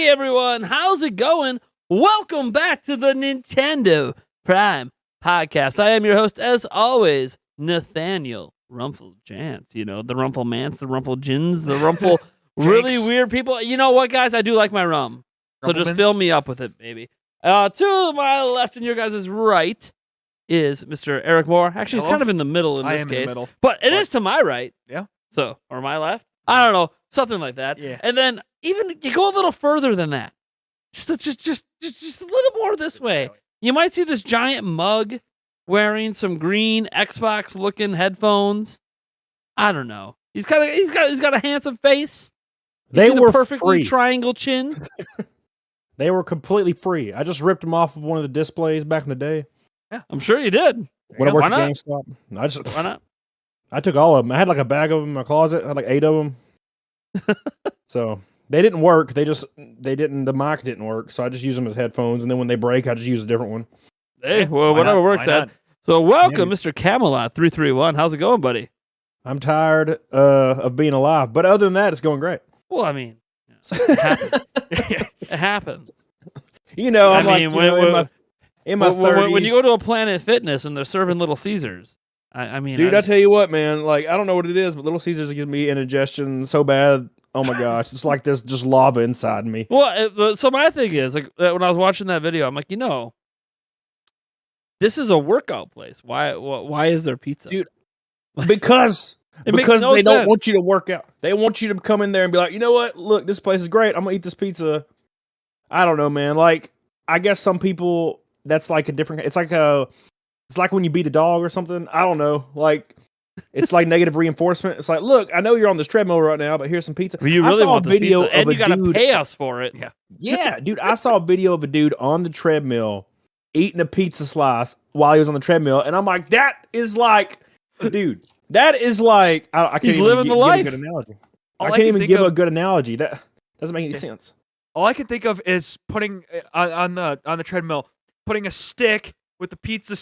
everyone, how's it going? Welcome back to the Nintendo Prime Podcast. I am your host, as always, Nathaniel Rumfle Janc. You know, the Rumfle Mance, the Rumfle Gins, the Rumfle really weird people. You know what, guys? I do like my rum. So just fill me up with it, baby. To my left and your guys' right is Mr. Eric Moore. Actually, he's kind of in the middle in this case. In the middle. But it is to my right. Yeah. So, or my left? I don't know. Something like that. Yeah. And then even you go a little further than that. Just a little more this way. You might see this giant mug wearing some green Xbox looking headphones. I don't know. He's got a handsome face. They were perfectly free. triangle chin. They were completely free. I just ripped them off of one of the displays back in the day. Yeah, I'm sure you did. When I worked Why at not? GameStop. Why not? I took all of them. I had like a bag of them in my closet. I had like 8 of them. So they didn't work. The mic didn't work. So I just use them as headphones. And then when they break, I just use a different one. Hey, well, whatever works out. So welcome, Mr. Camelot 331. How's it going, buddy? I'm tired of being alive. But other than that, it's going great. Well, I mean, it happens. It happens. You know, in my 30s. When you go to a Planet Fitness and they're serving Little Caesars, I mean, dude, I tell you what, man. Like, I don't know what it is, but Little Caesars gives me indigestion so bad. Oh my gosh, it's like there's just lava inside me. Well, so my thing is, like, when I was watching that video, I'm like, this is a workout place. Why is there pizza, dude? Because they don't want you to work out. They want you to come in there and be like, you know what? Look, this place is great. I'm gonna eat this pizza. I don't know, man. Like, I guess some people that's like a different. It's like when you beat a dog or something. I don't know. Like, it's like negative reinforcement. It's like, look, I know you're on this treadmill right now, but here's some pizza. Well, you really want this video pizza, and you gotta pay us for it. Yeah, dude. I saw a video of a dude on the treadmill eating a pizza slice while he was on the treadmill, and I'm like, that is like, dude. That is like, I can't even give a good analogy. I can't even give a good analogy. That doesn't make any sense. All I can think of is putting on the treadmill, putting a stick with the pizza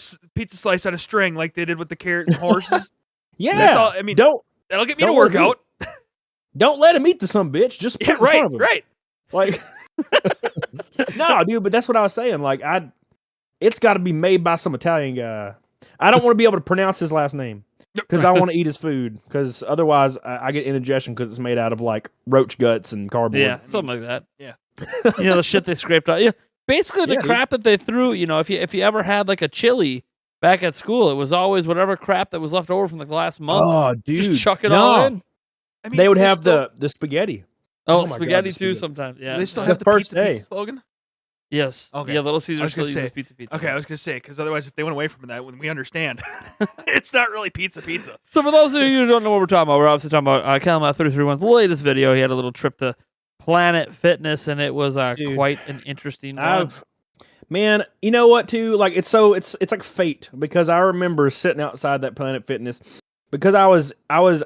slice on a string, like they did with the carrot and horses. Yeah, that's all. I mean, that'll get me to work out. Don't let him eat the some bitch. Just put it in front of him. Right. Like, no, dude. But that's what I was saying. Like, it's got to be made by some Italian guy. I don't want to be able to pronounce his last name. Because I want to eat his food. Because otherwise, I get indigestion because it's made out of like roach guts and cardboard. Yeah, something like that. Yeah, the shit they scraped out. Yeah, basically the crap that they threw. If you ever had like a chili back at school, it was always whatever crap that was left over from the last month. Oh, dude, just chuck it all in. I mean, they would have the spaghetti. Oh, spaghetti too. Sometimes, yeah. Do they still have the pizza slogan? Yes. Okay. Yeah, Little Caesars still uses pizza. Okay, I was gonna say, because otherwise, if they went away from that, when we understand, it's not really pizza. So for those of you who don't know what we're talking about, we're obviously talking about Camelot 331's latest video. He had a little trip to Planet Fitness, and it was quite an interesting one. Man, you know what? Too, like, it's like fate, because I remember sitting outside that Planet Fitness. Because I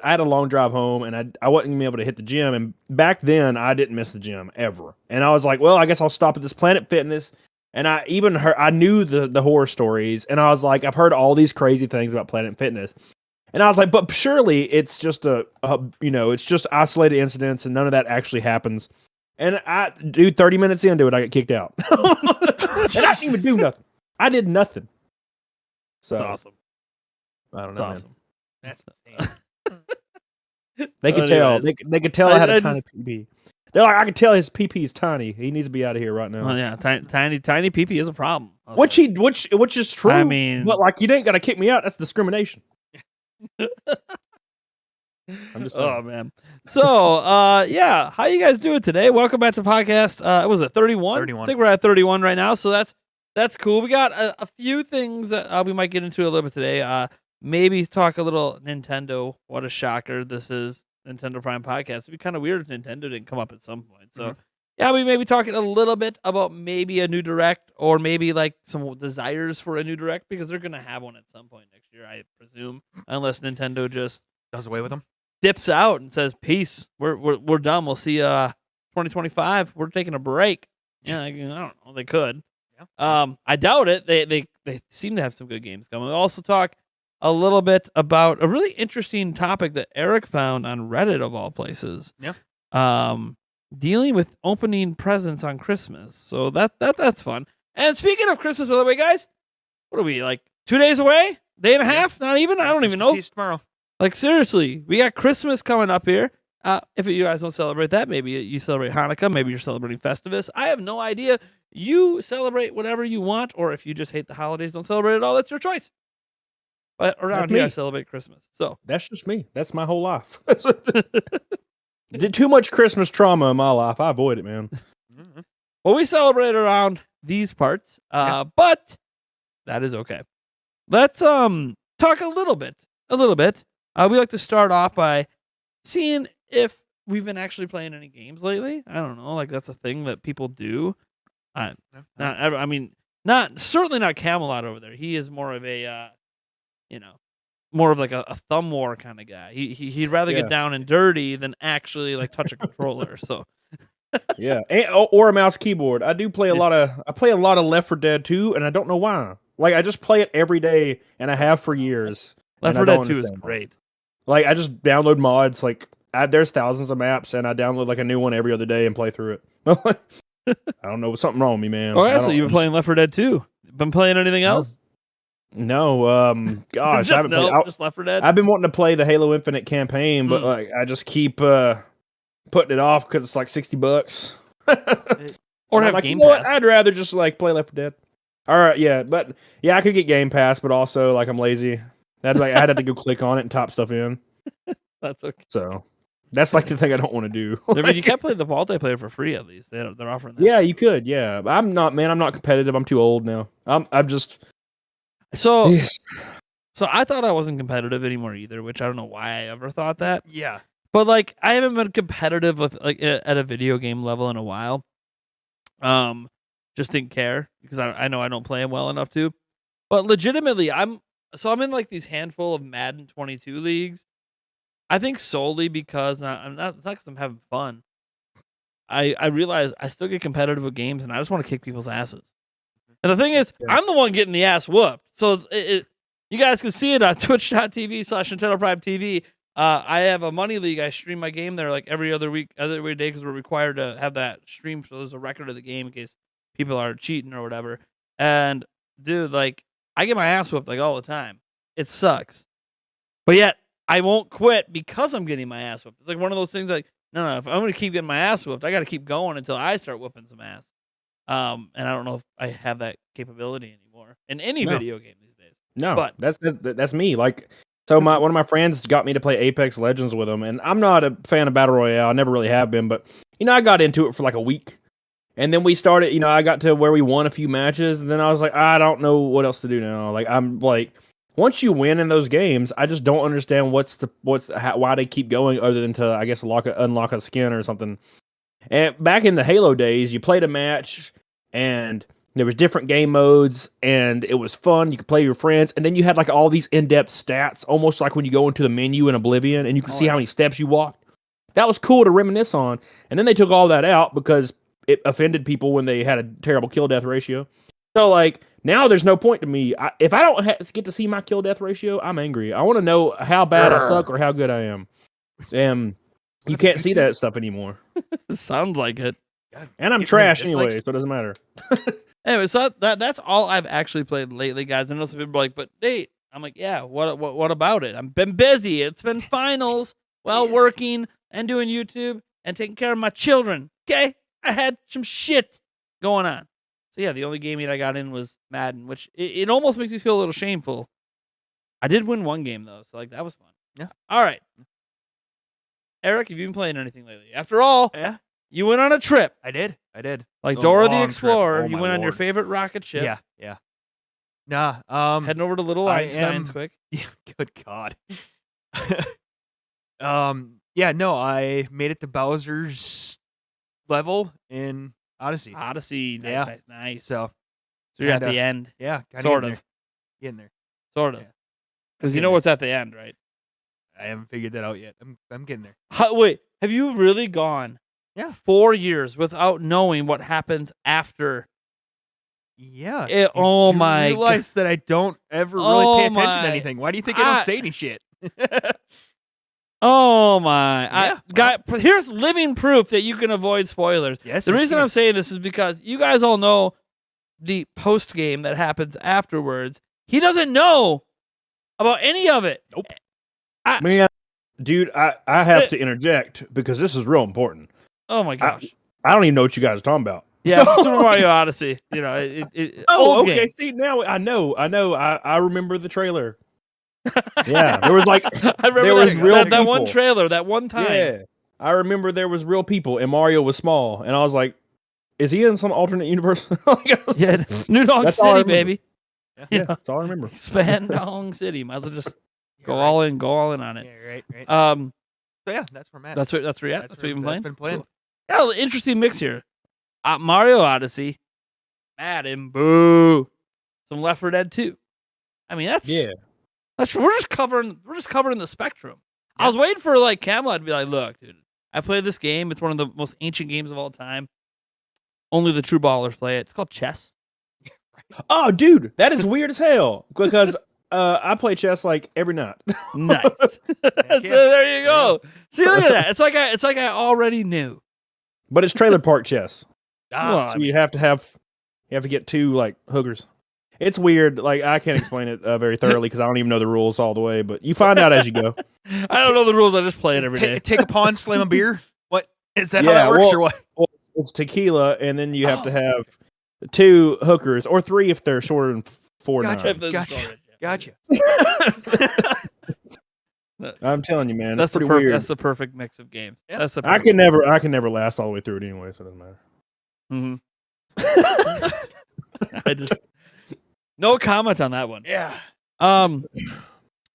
had a long drive home, and I wasn't gonna be able to hit the gym. And back then, I didn't miss the gym ever. And I was like, well, I guess I'll stop at this Planet Fitness. And I knew the horror stories, and I was like, I've heard all these crazy things about Planet Fitness. And I was like, but surely it's just it's just isolated incidents, and none of that actually happens. And 30 minutes into it, I got kicked out. And I didn't even do nothing. I did nothing. So that's awesome. I don't know. Awesome. Man. That's insane. They could tell. They could tell I had a tiny PP. They're like, I could tell his PP is tiny. He needs to be out of here right now. Well, yeah, tiny PP is a problem. Which is true. I mean, but like, you ain't gotta kick me out. That's discrimination. I'm just oh man. So how you guys doing today? Welcome back to the podcast. Was it 31? 31. I think we're at 31 right now. So that's cool. We got a few things that we might get into a little bit today. Maybe talk a little Nintendo. What a shocker this is. Nintendo Prime Podcast. It'd be kind of weird if Nintendo didn't come up at some point. So, we may be talking a little bit about maybe a new Direct, or maybe like some desires for a new Direct, because they're going to have one at some point next year, I presume. Unless Nintendo just does away with them. Dips out and says, peace. We're done. We'll see 2025. We're taking a break. Yeah, I don't know. They could. Yeah. I doubt it. They seem to have some good games coming. We'll also talk a little bit about a really interesting topic that Eric found on Reddit, of all places. Yeah. dealing with opening presents on Christmas. So that's fun. And speaking of Christmas, by the way, guys, what are we, like 2 days away? Day and a half? Not even? I don't even know. Tomorrow. Like, seriously, we got Christmas coming up here. If you guys don't celebrate that, maybe you celebrate Hanukkah, maybe you're celebrating Festivus. I have no idea. You celebrate whatever you want, or if you just hate the holidays, don't celebrate at all, that's your choice. But around here, I celebrate Christmas. So that's just me. That's my whole life. Did too much Christmas trauma in my life. I avoid it, man. Well, we celebrate around these parts, but that is okay. Let's talk a little bit. We like to start off by seeing if we've been actually playing any games lately. I don't know, like that's a thing that people do. Certainly not Camelot over there. He is more of a, more of like a thumb war kind of guy. He'd rather get down and dirty than actually like touch a controller. So. Yeah, or a mouse keyboard. I do play a lot of. I play a lot of Left 4 Dead 2, and I don't know why. Like I just play it every day, and I have for years. Left 4 Dead 2 is great. Like I just download mods. Like there's thousands of maps, and I download like a new one every other day and play through it. I don't know, something wrong with me, man. Oh, yeah, so you've been playing Left 4 Dead 2. Been playing anything else? No, gosh, I haven't played. Just Left 4 Dead. I've been wanting to play the Halo Infinite campaign, but like I just keep putting it off because it's like $60. Or have like, Game you know Pass. what? I'd rather just like play Left 4 Dead. All right, yeah, but yeah, I could get Game Pass, but also like I'm lazy. I'd have to go click on it and top stuff in. That's okay. So that's like the thing I don't want to do. I mean, you can't play the multiplayer for free at least. They're offering that. Yeah, you could. Yeah, but I'm not competitive. I'm too old now. I'm just so. Yes. So I thought I wasn't competitive anymore either, which I don't know why I ever thought that. Yeah. But like I haven't been competitive with like at a video game level in a while. Just didn't care because I know I don't play them well enough to. But legitimately, I'm in like these handful of Madden 22 leagues. I think solely because it's not because I'm having fun. I realize I still get competitive with games, and I just want to kick people's asses. And the thing is, I'm the one getting the ass whooped. So you guys can see it on twitch.tv/Untitled Prime TV. I have a money league. I stream my game there like every other day because we're required to have that stream. So there's a record of the game in case people are cheating or whatever. And dude, like I get my ass whooped like all the time. It sucks. But yet I won't quit because I'm getting my ass whooped. It's like one of those things like, no, if I'm going to keep getting my ass whooped, I got to keep going until I start whooping some ass. And I don't know if I have that capability anymore in any video game these days. No, but that's me. Like, so one of my friends got me to play Apex Legends with him, and I'm not a fan of Battle Royale. I never really have been, but I got into it for like a week. And then we started, I got to where we won a few matches, and then I was like, I don't know what else to do now. Like, I'm like, once you win in those games, I just don't understand why they keep going other than to, I guess, unlock a skin or something. And back in the Halo days, you played a match, and there was different game modes, and it was fun. You could play with your friends, and then you had like all these in-depth stats, almost like when you go into the menu in Oblivion, and you could see how many steps you walked. That was cool to reminisce on. And then they took all that out because it offended people when they had a terrible kill-death ratio. So, like, now there's no point to me. If I don't get to see my kill-death ratio, I'm angry. I want to know how bad I suck or how good I am. And you can't see that stuff anymore. Sounds like it. God, and I'm trash anyway, so it doesn't matter. Anyway, so that's all I've actually played lately, guys. I know some people are like, but Nate, I'm like, yeah, what about it? I've been busy. It's been finals while working and doing YouTube and taking care of my children. Okay? I had some shit going on. So yeah, the only game that I got in was Madden, which it almost makes me feel a little shameful. I did win one game though, so like that was fun. Yeah. All right. Eric, have you been playing anything lately? After all, you went on a trip. I did. Like Dora the Explorer, you went on your favorite rocket ship. Yeah. Nah, heading over to Little Einstein's quick. Yeah, good God. Yeah, no, I made it to Bowser's level in Odyssey. Nice. So you're at the end. Yeah, sort of. Getting there. Sort of. Yeah. Because you know what's at the end, right? I haven't figured that out yet. I'm getting there. Wait, have you really gone 4 years without knowing what happens after? Yeah. My realize that I don't ever really pay attention to anything. Why do you think I don't say any shit? Oh my! Yeah, Here's living proof that you can avoid spoilers. Yes. The yes, reason you I'm saying this is because you guys all know the post game that happens afterwards. He doesn't know about any of it. Nope. Man, dude, I have to interject because this is real important. Oh my gosh! I don't even know what you guys are talking about. Yeah, So- Super Mario Odyssey. You know, Oh, old okay. game. See, now I know. I remember the trailer. Yeah, there was like I remember there was real that one people. trailer that one time. Yeah, I remember there was real people and Mario was small, and I was like, "Is he in some alternate universe?" Yeah, New Donk That's all I City, remember. baby. Yeah, You know, that's all I remember. Spandong City. Might as well just You're go right. all in. Go all in on it. Yeah, right. So So yeah, that's where I'm at. that's where you're at. That's what you've been that's playing. been playing. Cool. Yeah, an interesting mix here. Mario Odyssey, Madden, boo. Some Left 4 Dead 2. I mean, that's we're just covering the spectrum. I was waiting for like Camelot to be like, look, dude, I played this game. It's one of the most ancient games of all time. Only the true ballers play it. It's called chess. Oh, dude, that is weird as hell because I play chess like every night. Nice. So there you go. See, look at that. It's like I already knew. But it's trailer park chess. Well, So you have to get two like hookers. It's weird. Like I can't explain it very thoroughly because I don't even know the rules all the way. But you find out as you go. I don't know the rules. I just play it every day. Take a pawn, slam a beer. What is that? How that works or what? Well, it's tequila, and then you have to have two hookers or three if they're shorter than 4 Gotcha. 9. If there's a shortage, yeah. Gotcha. I'm telling you, man, That's that's pretty the weird. that's the perfect mix of games. Yeah. That's the I perfect. can never last all the way through it anyway, so it doesn't matter. Mm-hmm. I just no comment on that one. Yeah. All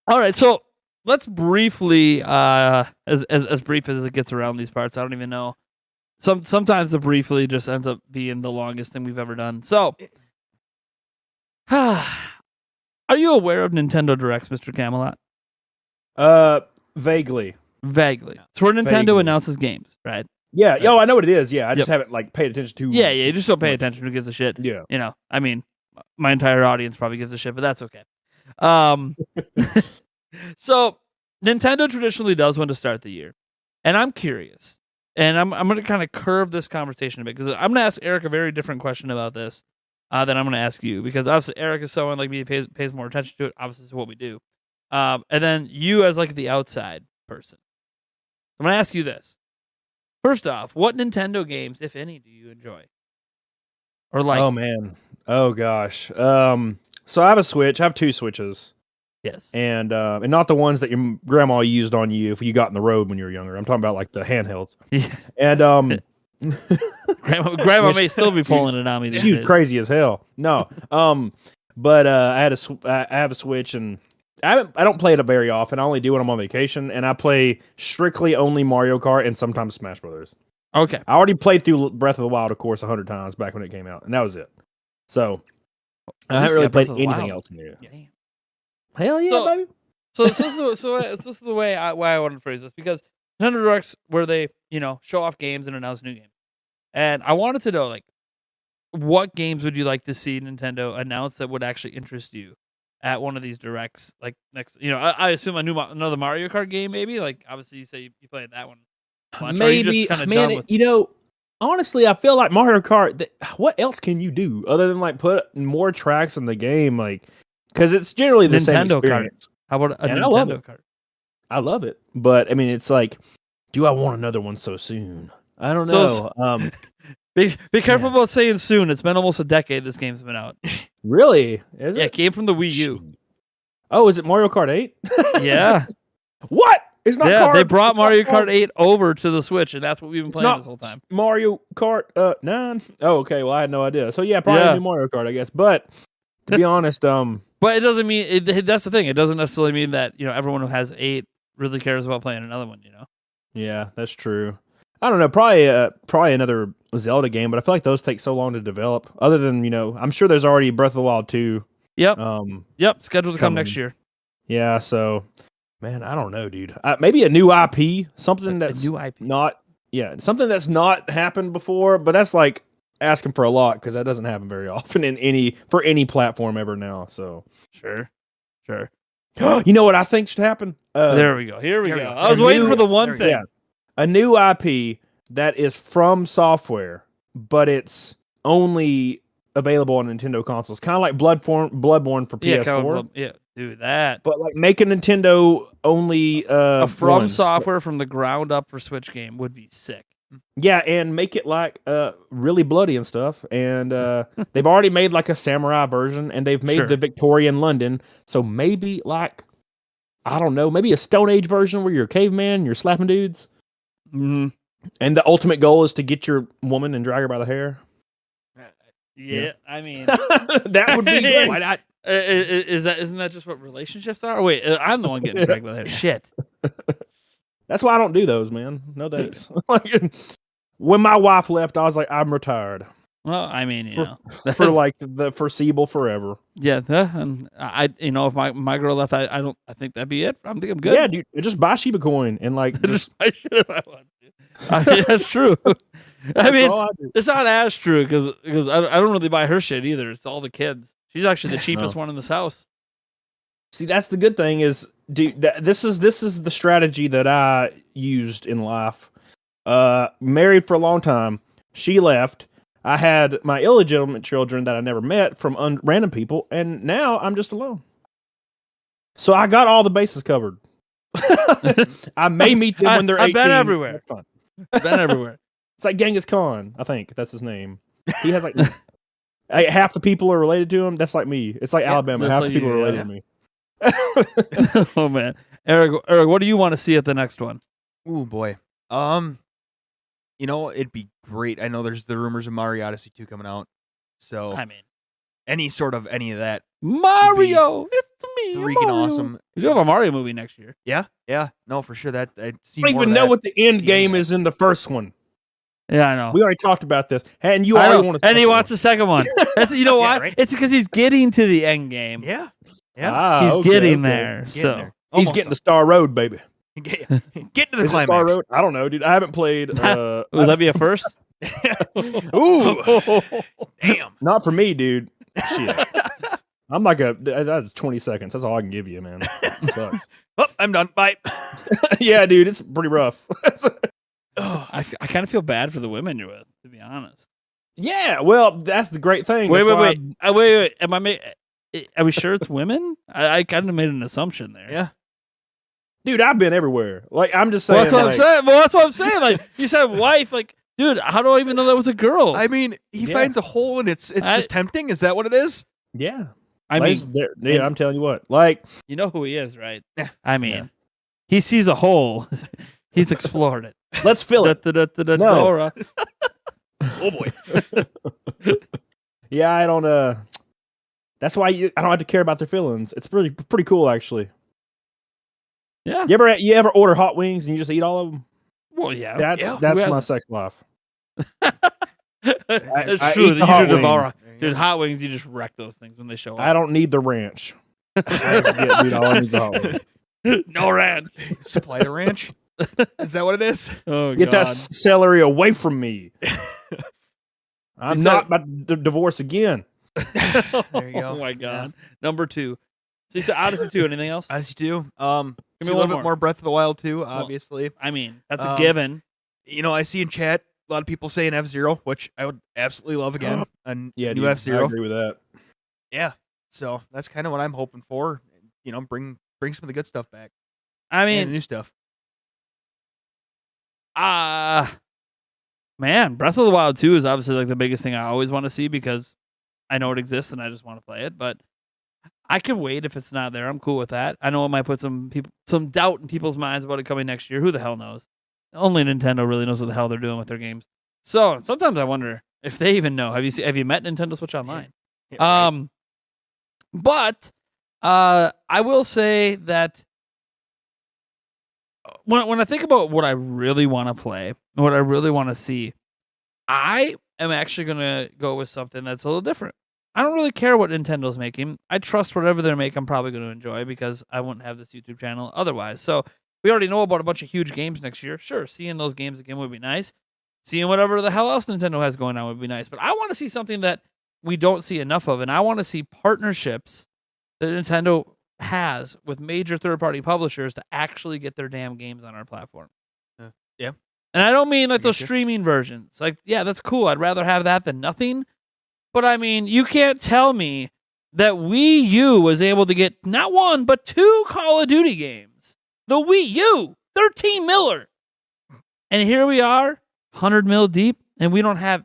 right, so let's briefly, as brief as it gets around these parts. I don't even know. Sometimes the briefly just ends up being the longest thing we've ever done. So, are you aware of Nintendo Directs, Mr. Camelot? Vaguely. Vaguely. It's where Nintendo Vaguely. announces games, right? Yeah. Yo, I know what it is. Yeah, I just Yep. haven't like paid attention to. Yeah, you just don't pay much. attention. Who gives a shit? Yeah. You know, I mean, my entire audience probably gives a shit, but that's okay. So Nintendo traditionally does one to start the year, and I'm curious, and I'm going to kind of curve this conversation a bit because I'm going to ask Eric a very different question about this than I'm going to ask you because obviously Eric is someone like me who pays more attention to it. Obviously, it's what we do, and then you as like the outside person. I'm going to ask you this. First off, what Nintendo games, if any, do you enjoy? Or like? Oh man. Oh gosh. So I have a Switch. I have 2 Switches, Yes. and not the ones that your grandma used on you if you got in the road when you were younger. I'm talking about like the handhelds. Yeah. And Grandma may still be pulling it on me these she was days. crazy as hell. No. But I have a Switch, and I don't play it very often. I only do when I'm on vacation, and I play strictly only Mario Kart and sometimes Smash Brothers. Okay. I already played through Breath of the Wild, of course, 100 times back when it came out, and that was it. So I At least haven't you really got Breath played of the anything Wild. else in there. Damn. Hell yeah, So- baby. So this is the way why I wanted to phrase this because Nintendo Directs where they show off games and announce new games, and I wanted to know like what games would you like to see Nintendo announce that would actually interest you at one of these directs? Like next, I assume another Mario Kart game maybe. Like obviously you say you played that one. Bunch, or are you just Maybe, kinda man. done with- Honestly, I feel like Mario Kart. What else can you do other than like put more tracks in the game? Like, because it's generally the same Nintendo Kart. experience. How about a And I love Nintendo it. Kart? I love it, but I mean, it's like, do I want another one so soon? I don't So know. Be careful about saying soon. It's been almost a decade this game's been out. Really? Is Yeah, it? it came from the Wii U. Oh, is it Mario Kart 8? Yeah. What? It's not. Yeah, Kart. they brought It's not Mario Kart. Kart 8 over to the Switch, and that's what we've been It's playing not this whole time. Mario Kart 9. Oh, okay. Well, I had no idea. So yeah, probably Yeah. a new Mario Kart, I guess. But to be honest, But it doesn't mean that's the thing. It doesn't necessarily mean that everyone who has 8 really cares about playing another one. yeah, that's true. I don't know. Probably another Zelda game, but I feel like those take so long to develop. Other than I'm sure there's already Breath of the Wild 2. Yep. Um, Yep. Scheduled to come coming. next year. yeah. So, man, I don't know, dude. Maybe a new IP, something that's a new IP. something that's not happened before. But that's like asking for a lot because that doesn't happen very often for any platform ever now. So, Sure. you know what I think should happen? There we go. Here we There we go. go. I was A waiting new- for the one there we go. thing. Yeah. A new IP that is from software, but it's only available on Nintendo consoles. Kind of like Bloodborne for Yeah, PS4. yeah, do that. But like make a Nintendo only A From one. Software from the ground up for Switch game would be sick. Yeah, and make it like really bloody and stuff. And they've already made like a samurai version, and they've made Sure. the Victorian London. So maybe like I don't know, maybe a Stone Age version where you're a caveman, and you're slapping dudes, Mm-hmm. and the ultimate goal is to get your woman and drag her by the hair. Yeah, I mean, That would be great. Why not? isn't that just what relationships are? Wait, I'm the one getting dragged by the hair. Shit. That's why I don't do those, man. No thanks. Like, when my wife left, I was like, I'm retired Well, I mean, you know, for like the foreseeable forever. yeah. And you know, if my girl left, I think that'd be it. I think I'm good. Yeah, dude, just buy Shiba Coin and like just I should if I want to. That's true. I that's mean, all I do. it's not as true because I don't really buy her shit either. It's all the kids. She's actually the cheapest one in this house. See, that's the good thing is, dude. This is the strategy that I used in life. Married for a long time. She left. I had my illegitimate children that I never met from random people, and now I'm just alone. So I got all the bases covered. I may meet them when they're 18. I've been everywhere. That's fine. Been everywhere. It's like Genghis Khan. I think that's his name. He has like half the people are related to him. That's like me. It's like Alabama. that's Half like the people you, are related yeah. to me. Oh man, Eric, what do you want to see at the next one? Ooh boy. You know, it'd be great. I know there's the rumors of Mario Odyssey 2 coming out. So I mean, any of that, Mario, it's me, freaking Mario. awesome. You have a Mario movie next year. Yeah, no, for sure. That I'd see I don't more even of know that. what the end the game end. is in the first one. Yeah, I know. We already talked about this, and you I already know. want to. And he wants a second one. That's, you know why? Yeah, right? It's because he's getting to the end game. Yeah. He's getting there. Getting So there. He's Almost getting to Star Road, baby. Get to the Is it Star climax. Road? I don't know, dude. I haven't played. Would that be a first? Ooh, damn. Not for me, dude. Shit. I'm like that's 20 seconds. That's all I can give you, man. It sucks. Oh, I'm done. Bye. Yeah, dude, it's pretty rough. I kind of feel bad for the women you're with, to be honest. Yeah, well, that's the great thing. Wait. That's why Wait. Are we sure it's women? I kind of made an assumption there. Yeah. dude, I've been everywhere. Like, I'm just saying. Well, that's what like, I'm saying. Well, that's what I'm saying. Like you said, wife. Like, dude, how do I even know that was a girl? I mean, he Yeah. finds a hole and it's just tempting. Is that what it is? Yeah. I Ladies, mean, yeah, I'm telling you what. Like, you know who he is, right? Yeah. I mean, he sees a hole. He's explored it. let's fill it. No. Dora. Oh boy. Yeah, I don't. That's why I don't have to care about their feelings. It's pretty cool, actually. Yeah. You ever order hot wings and you just eat all of them? Well, yeah. That's Who my hasn't? sex life. That's I true. eat the You hot do devour. wings. Dude, hot wings, you just wreck those things when they show up. I don't need the ranch. Dude, all I need is the hot wings. No ranch. Supply the ranch. Is that what it is? Oh, Get God. that celery away from me. I'm You not said- about to divorce again. There you go. Oh, my God. Number 2. So you said Odyssey 2. Anything else? Odyssey 2. me See a one little more. bit more Breath of the Wild 2, obviously. I mean, that's a Um, given. You know, I see in chat a lot of people saying F-Zero, which I would absolutely love again. A Yeah, new dude, I F-Zero. agree with that. Yeah. So that's kind of what I'm hoping for. You know, bring some of the good stuff back. I And the mean, new stuff. man, Breath of the Wild 2 is obviously like the biggest thing I always want to see because I know it exists and I just want to play it. But I can wait if it's not there. I'm cool with that. I know it might put some doubt in people's minds about it coming next year. Who the hell knows? Only Nintendo really knows what the hell they're doing with their games. So sometimes I wonder if they even know. Have you met Nintendo Switch Online? Yeah, right. But I will say that when I think about what I really want to play and what I really want to see, I am actually going to go with something that's a little different. I don't really care what Nintendo's making. I trust whatever they make, I'm probably going to enjoy because I wouldn't have this YouTube channel otherwise. So we already know about a bunch of huge games next year. Sure, seeing those games again would be nice. Seeing whatever the hell else Nintendo has going on would be nice. But I want to see something that we don't see enough of, and I want to see partnerships that Nintendo has with major third-party publishers to actually get their damn games on our platform. Yeah. And I don't mean like those Gotcha. streaming versions. Like, yeah, that's cool. I'd rather have that than nothing. But I mean, you can't tell me that Wii U was able to get not one, but 2 Call of Duty games. The Wii U, 13 miller. And here we are, 100 mil deep, and we don't have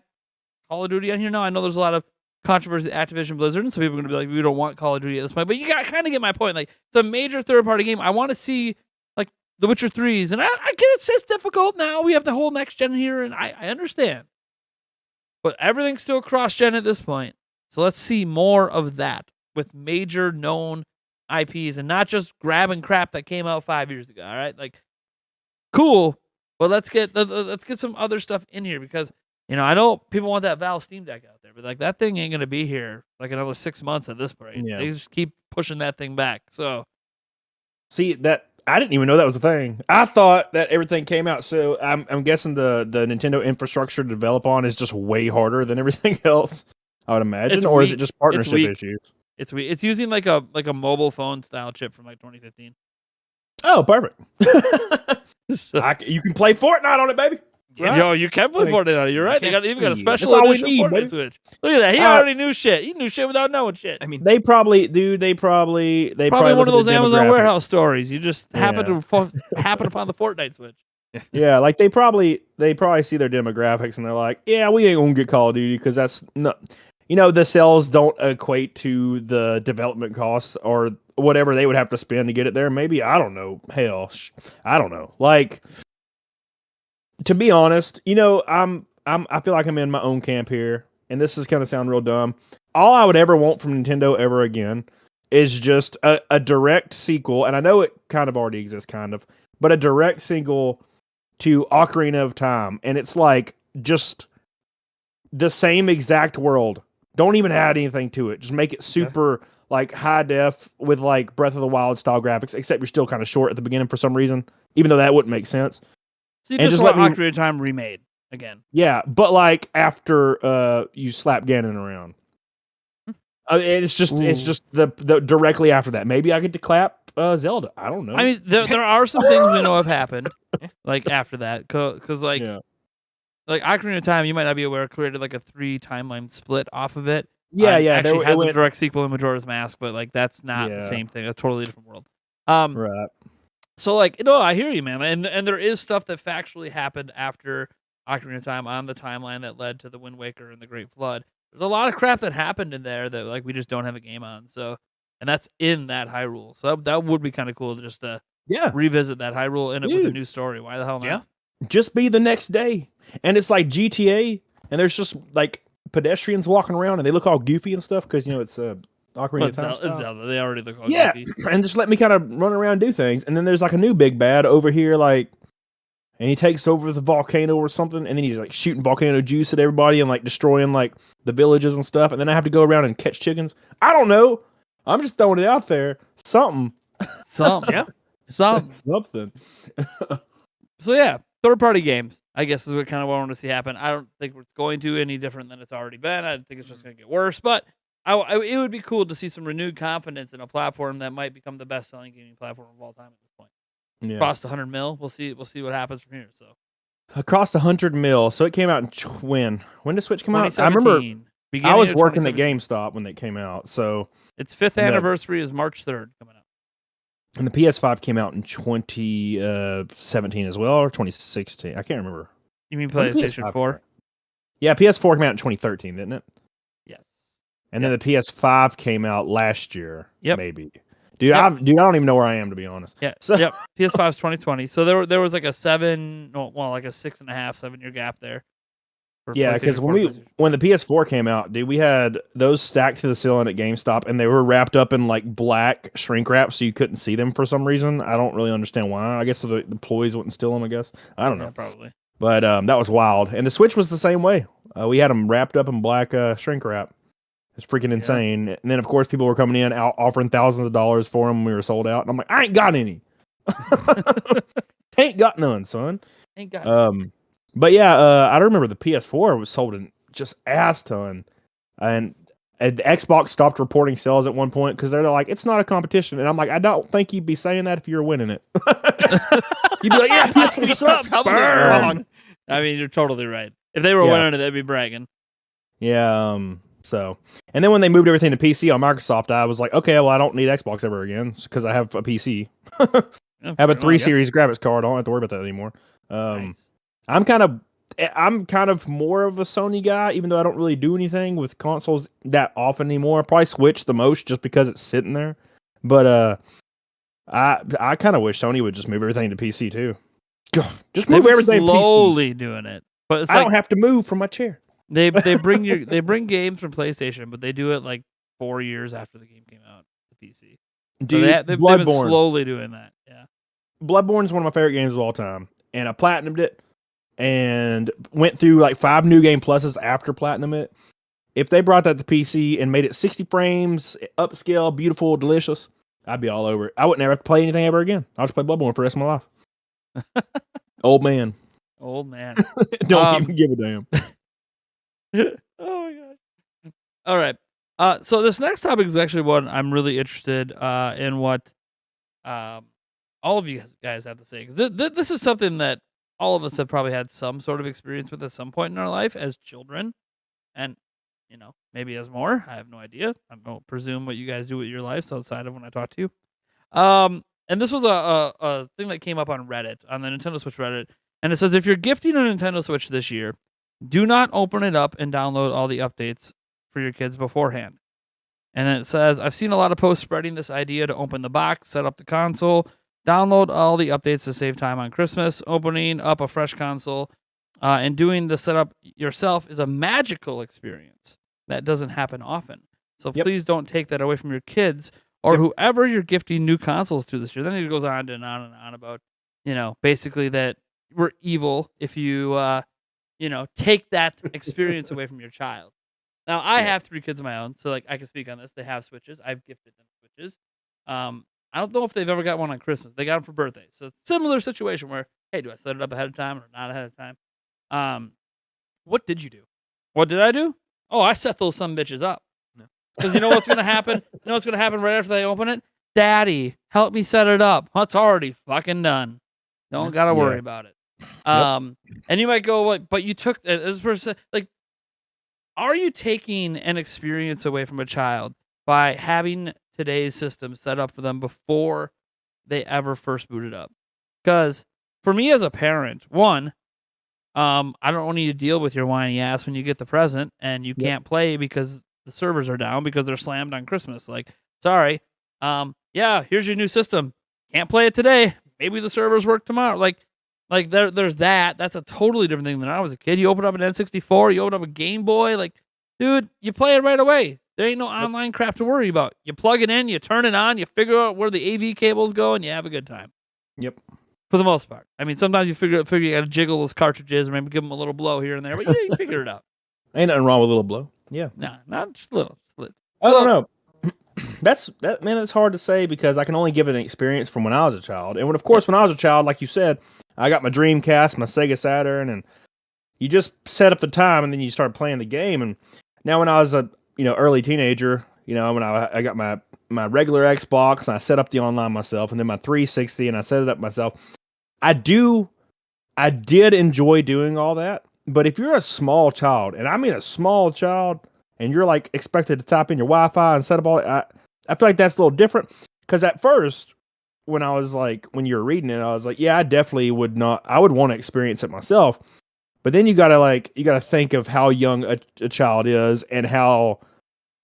Call of Duty on here now. I know there's a lot of controversy with Activision Blizzard, and some people are going to be like, we don't want Call of Duty at this point. But you got kind of get my point. Like, it's a major third-party game. I want to see, like, The Witcher 3s. And I get it's difficult now. We have the whole next gen here, and I understand. But everything's still cross-gen at this point. So let's see more of that with major known IPs and not just grabbing crap that came out 5 years ago. All right, like cool, but let's get some other stuff in here because I know people want that Valve Steam Deck out there, but like that thing ain't gonna be here like another 6 months at this point. Yeah. They just keep pushing that thing back. So See that I didn't even know that was a thing. I thought that everything came out. So I'm guessing the Nintendo infrastructure to develop on is just way harder than everything else. I would imagine, It's or is weak. it just partnership weak. issues? It's using like a mobile phone style chip from like 2015. Oh, perfect. So, You can play Fortnite on it, baby. Right? Yo, you can play Like, Fortnite on it. You're right. They can't even got a see. special That's all we edition need, Fortnite baby. Switch. Look at that. He already knew shit. He knew shit without knowing shit. I mean, They probably Probably look one of at the those Amazon demographic. warehouse stories. You just happen Yeah. to happen upon the Fortnite Switch. Yeah, like they probably see their demographics and they're like, yeah, we ain't gonna get Call of Duty because that's not, the sales don't equate to the development costs or whatever they would have to spend to get it there. Maybe I don't know. Hell, I don't know. Like, to be honest, I feel like I'm in my own camp here, and this is gonna sound real dumb. All I would ever want from Nintendo ever again is just a direct sequel, and I know it kind of already exists, but a direct sequel to Ocarina of Time, and it's like just the same exact world. Don't even add anything to it. Just make it super like high def with like Breath of the Wild style graphics, except you're still kind of short at the beginning for some reason, even though that wouldn't make sense. So you And just just want let me- Ocarina of Time remade again. Yeah, but like after you slap Ganon around. It's just the directly after that. Maybe I get to clap Zelda. I don't know. I mean, there are some things we know have happened, like after that, because like Ocarina of Time, you might not be aware, created like a 3 timeline split off of it. yeah. Actually it has a went- direct sequel in Majora's Mask, but like that's not the Yeah. same thing. A totally different world. right. So like, I hear you, man, and there is stuff that factually happened after Ocarina of Time on the timeline that led to the Wind Waker and the Great Flood. There's a lot of crap that happened in there that like we just don't have a game on. So, and that's in that Hyrule. So that would be kind of cool to just revisit that Hyrule in it with a Dude. new story. Why the hell not? Yeah. Just be the next day, and it's like GTA, and there's just like pedestrians walking around, and they look all goofy and stuff because it's Ocarina But of Time. it's style. Zelda. They already look all Yeah, goofy. and just let me kind of run around and do things, and then there's like a new big bad over here, like, and he takes over the volcano or something, and then he's like shooting volcano juice at everybody and like destroying like the villages and stuff, and then I have to go around and catch chickens. I don't know. I'm just throwing it out there. Something. Yeah. Something. Something. So yeah, third-party games, I guess, is what kind of what I want to see happen. I don't think it's going to any different than it's already been. I think it's just going to get worse. But it would be cool to see some renewed confidence in a platform that might become the best-selling gaming platform of all time at this point. Yeah. Crossed 100 mil. We'll see what happens from here. So Across 100 mil. So it came out in when? When did Switch come out? I remember 2017, beginning I was of working at 2017. GameStop when they came out. So Its 5th Yeah. anniversary is March 3rd coming up. and the PS5 came out in 2017 as well, or 2016. I can't remember. You mean When did PlayStation PS5 4? come out? Yeah, PS4 came out in 2013, didn't it? Yes. And then the PS5 came out last year. Yep. Maybe. Dude, Yep. I don't even know where I am, to be honest. Yeah. So- Yep. PS5's 2020. So there was like a 6.5, 7 year gap there. for Yeah, PlayStation because 4 and PlayStation. when the PS4 came out, dude, we had those stacked to the ceiling at GameStop, and they were wrapped up in like black shrink wrap, so you couldn't see them for some reason. I don't really understand why. I guess so the employees wouldn't steal them. I guess I don't know, Yeah, probably. but that was wild. And the Switch was the same way. We had them wrapped up in black shrink wrap. It's freaking insane. And then of course people were coming in offering thousands of dollars for them when we were sold out, and I'm like, I ain't got any. Ain't got none, son. Ain't got it. But yeah, I remember the PS4 was sold in just ass ton, and And Xbox stopped reporting sales at one point because they're like, it's not a competition. And I'm like, I don't think you'd be saying that if you were winning it. You'd be like, yeah, PS4 sucks. Burn. I mean, you're totally right. If they were Yeah. winning it, they'd be bragging. Yeah. So, and then when they moved everything to PC on Microsoft, I was like, okay, well, I don't need Xbox ever again because I have a PC. I have a 3 series graphics card. I don't have to worry about that anymore. Nice. I'm kind of more of a Sony guy, even though I don't really do anything with consoles that often anymore. I probably Switch the most just because it's sitting there. But I kind of wish Sony would just move everything to PC too. Just move everything to PC. Slowly doing it, but it's I don't have to move from my chair. They bring games from PlayStation, but they do it like 4 years after the game came out to PC. Dude, So they've been slowly doing that. Yeah, Bloodborne is one of my favorite games of all time, and I platinumed it and went through like 5 new game pluses after platinum it. If they brought that to PC and made it 60 frames, upscale, beautiful, delicious, I'd be all over it. I wouldn't ever have to play anything ever again. I'll just play Bloodborne for the rest of my life. Old man. Don't even give a damn. Oh my god! All right. So this next topic is actually one I'm really interested in what all of you guys have to say, because this is something that all of us have probably had some sort of experience with at some point in our life as children, and maybe as more. I have no idea. I don't presume what you guys do with your lives outside of when I talk to you. And this was a thing that came up on Reddit, on the Nintendo Switch Reddit, and it says if you're gifting a Nintendo Switch this year, do not open it up and download all the updates for your kids beforehand. And then it says, I've seen a lot of posts spreading this idea to open the box, set up the console, download all the updates to save time on Christmas. Opening up a fresh console and doing the setup yourself is a magical experience that doesn't happen often. So please don't take that away from your kids or whoever you're gifting new consoles to this year. Then it goes on and on and on about, basically that we're evil if you take that experience away from your child. Now, I have 3 kids of my own, so like I can speak on this. They have Switches. I've gifted them Switches. I don't know if they've ever got one on Christmas. They got them for birthdays. So similar situation where, hey, do I set it up ahead of time or not ahead of time? What did you do? What did I do? Oh, I set those some bitches up. Because you know what's going to happen? You know what's going to happen right after they open it? Daddy, help me set it up. It's already fucking done. Don't got to worry about it. And you might go, what? But you took this person, like, are you taking an experience away from a child by having today's system set up for them before they ever first boot it up? Because for me as a parent, one, I don't want you to deal with your whiny ass when you get the present and you can't play because the servers are down because they're slammed on Christmas. Like, sorry. Here's your new system. Can't play it today. Maybe the servers work tomorrow. Like there's that. That's a totally different thing than when I was a kid. You open up an N64, you open up a Game Boy, like, dude, you play it right away. There ain't no online crap to worry about. You plug it in, you turn it on, you figure out where the AV cables go, and you have a good time. Yep. For the most part. I mean, sometimes you figure you gotta jiggle those cartridges or maybe give them a little blow here and there, but yeah, you figure it out. Ain't nothing wrong with a little blow. Yeah. Nah, not just a little. I don't know. That's hard to say because I can only give it an experience from when I was a child. And when I was a child, like you said, I got my Dreamcast, my Sega Saturn, and you just set up the time and then you start playing the game. And now when I was a early teenager, when I got my regular Xbox and I set up the online myself, and then my 360 and I set it up myself. I did enjoy doing all that. But if you're a small child, and I mean a small child, and you're like expected to type in your Wi-Fi and set up all that, I feel like that's a little different. Because at first, when you were reading it, I was like, yeah, I definitely would not. I would want to experience it myself. But then you gotta think of how young a child is and how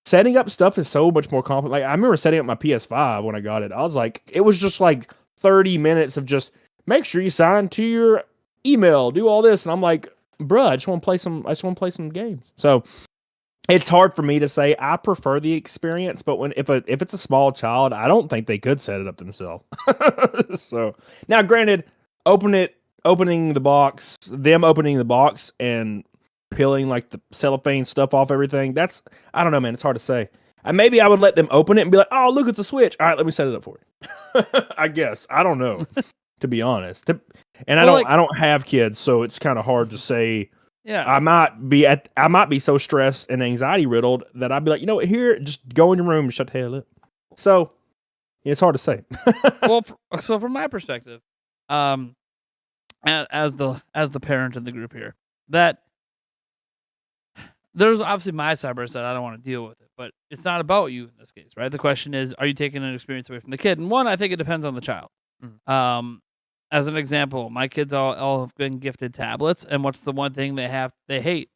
setting up stuff is so much more complex. Like I remember setting up my PS5 when I got it. I was like, it was just like 30 minutes of just make sure you sign to your email, do all this, and I'm like, bruh, I just want to play some games. So it's hard for me to say. I prefer the experience, but if it's a small child, I don't think they could set it up themselves. So now, granted, opening the box and peeling like the cellophane stuff off everything. That's, I don't know, man. It's hard to say. Maybe I would let them open it and be like, oh, look, it's a Switch. All right, let me set it up for you. I guess. I don't know, to be honest. And I don't have kids, so it's kind of hard to say Yeah. I might be so stressed and anxiety riddled that I'd be like, you know what, here, just go in your room and shut the hell up. So it's hard to say. Well, so from my perspective, as the parent in the group here, that there's obviously my side where I said I don't want to deal with it, but it's not about you in this case, right? The question is, are you taking an experience away from the kid? And one, I think it depends on the child. As an example, my kids all have been gifted tablets, and what's the one thing they hate?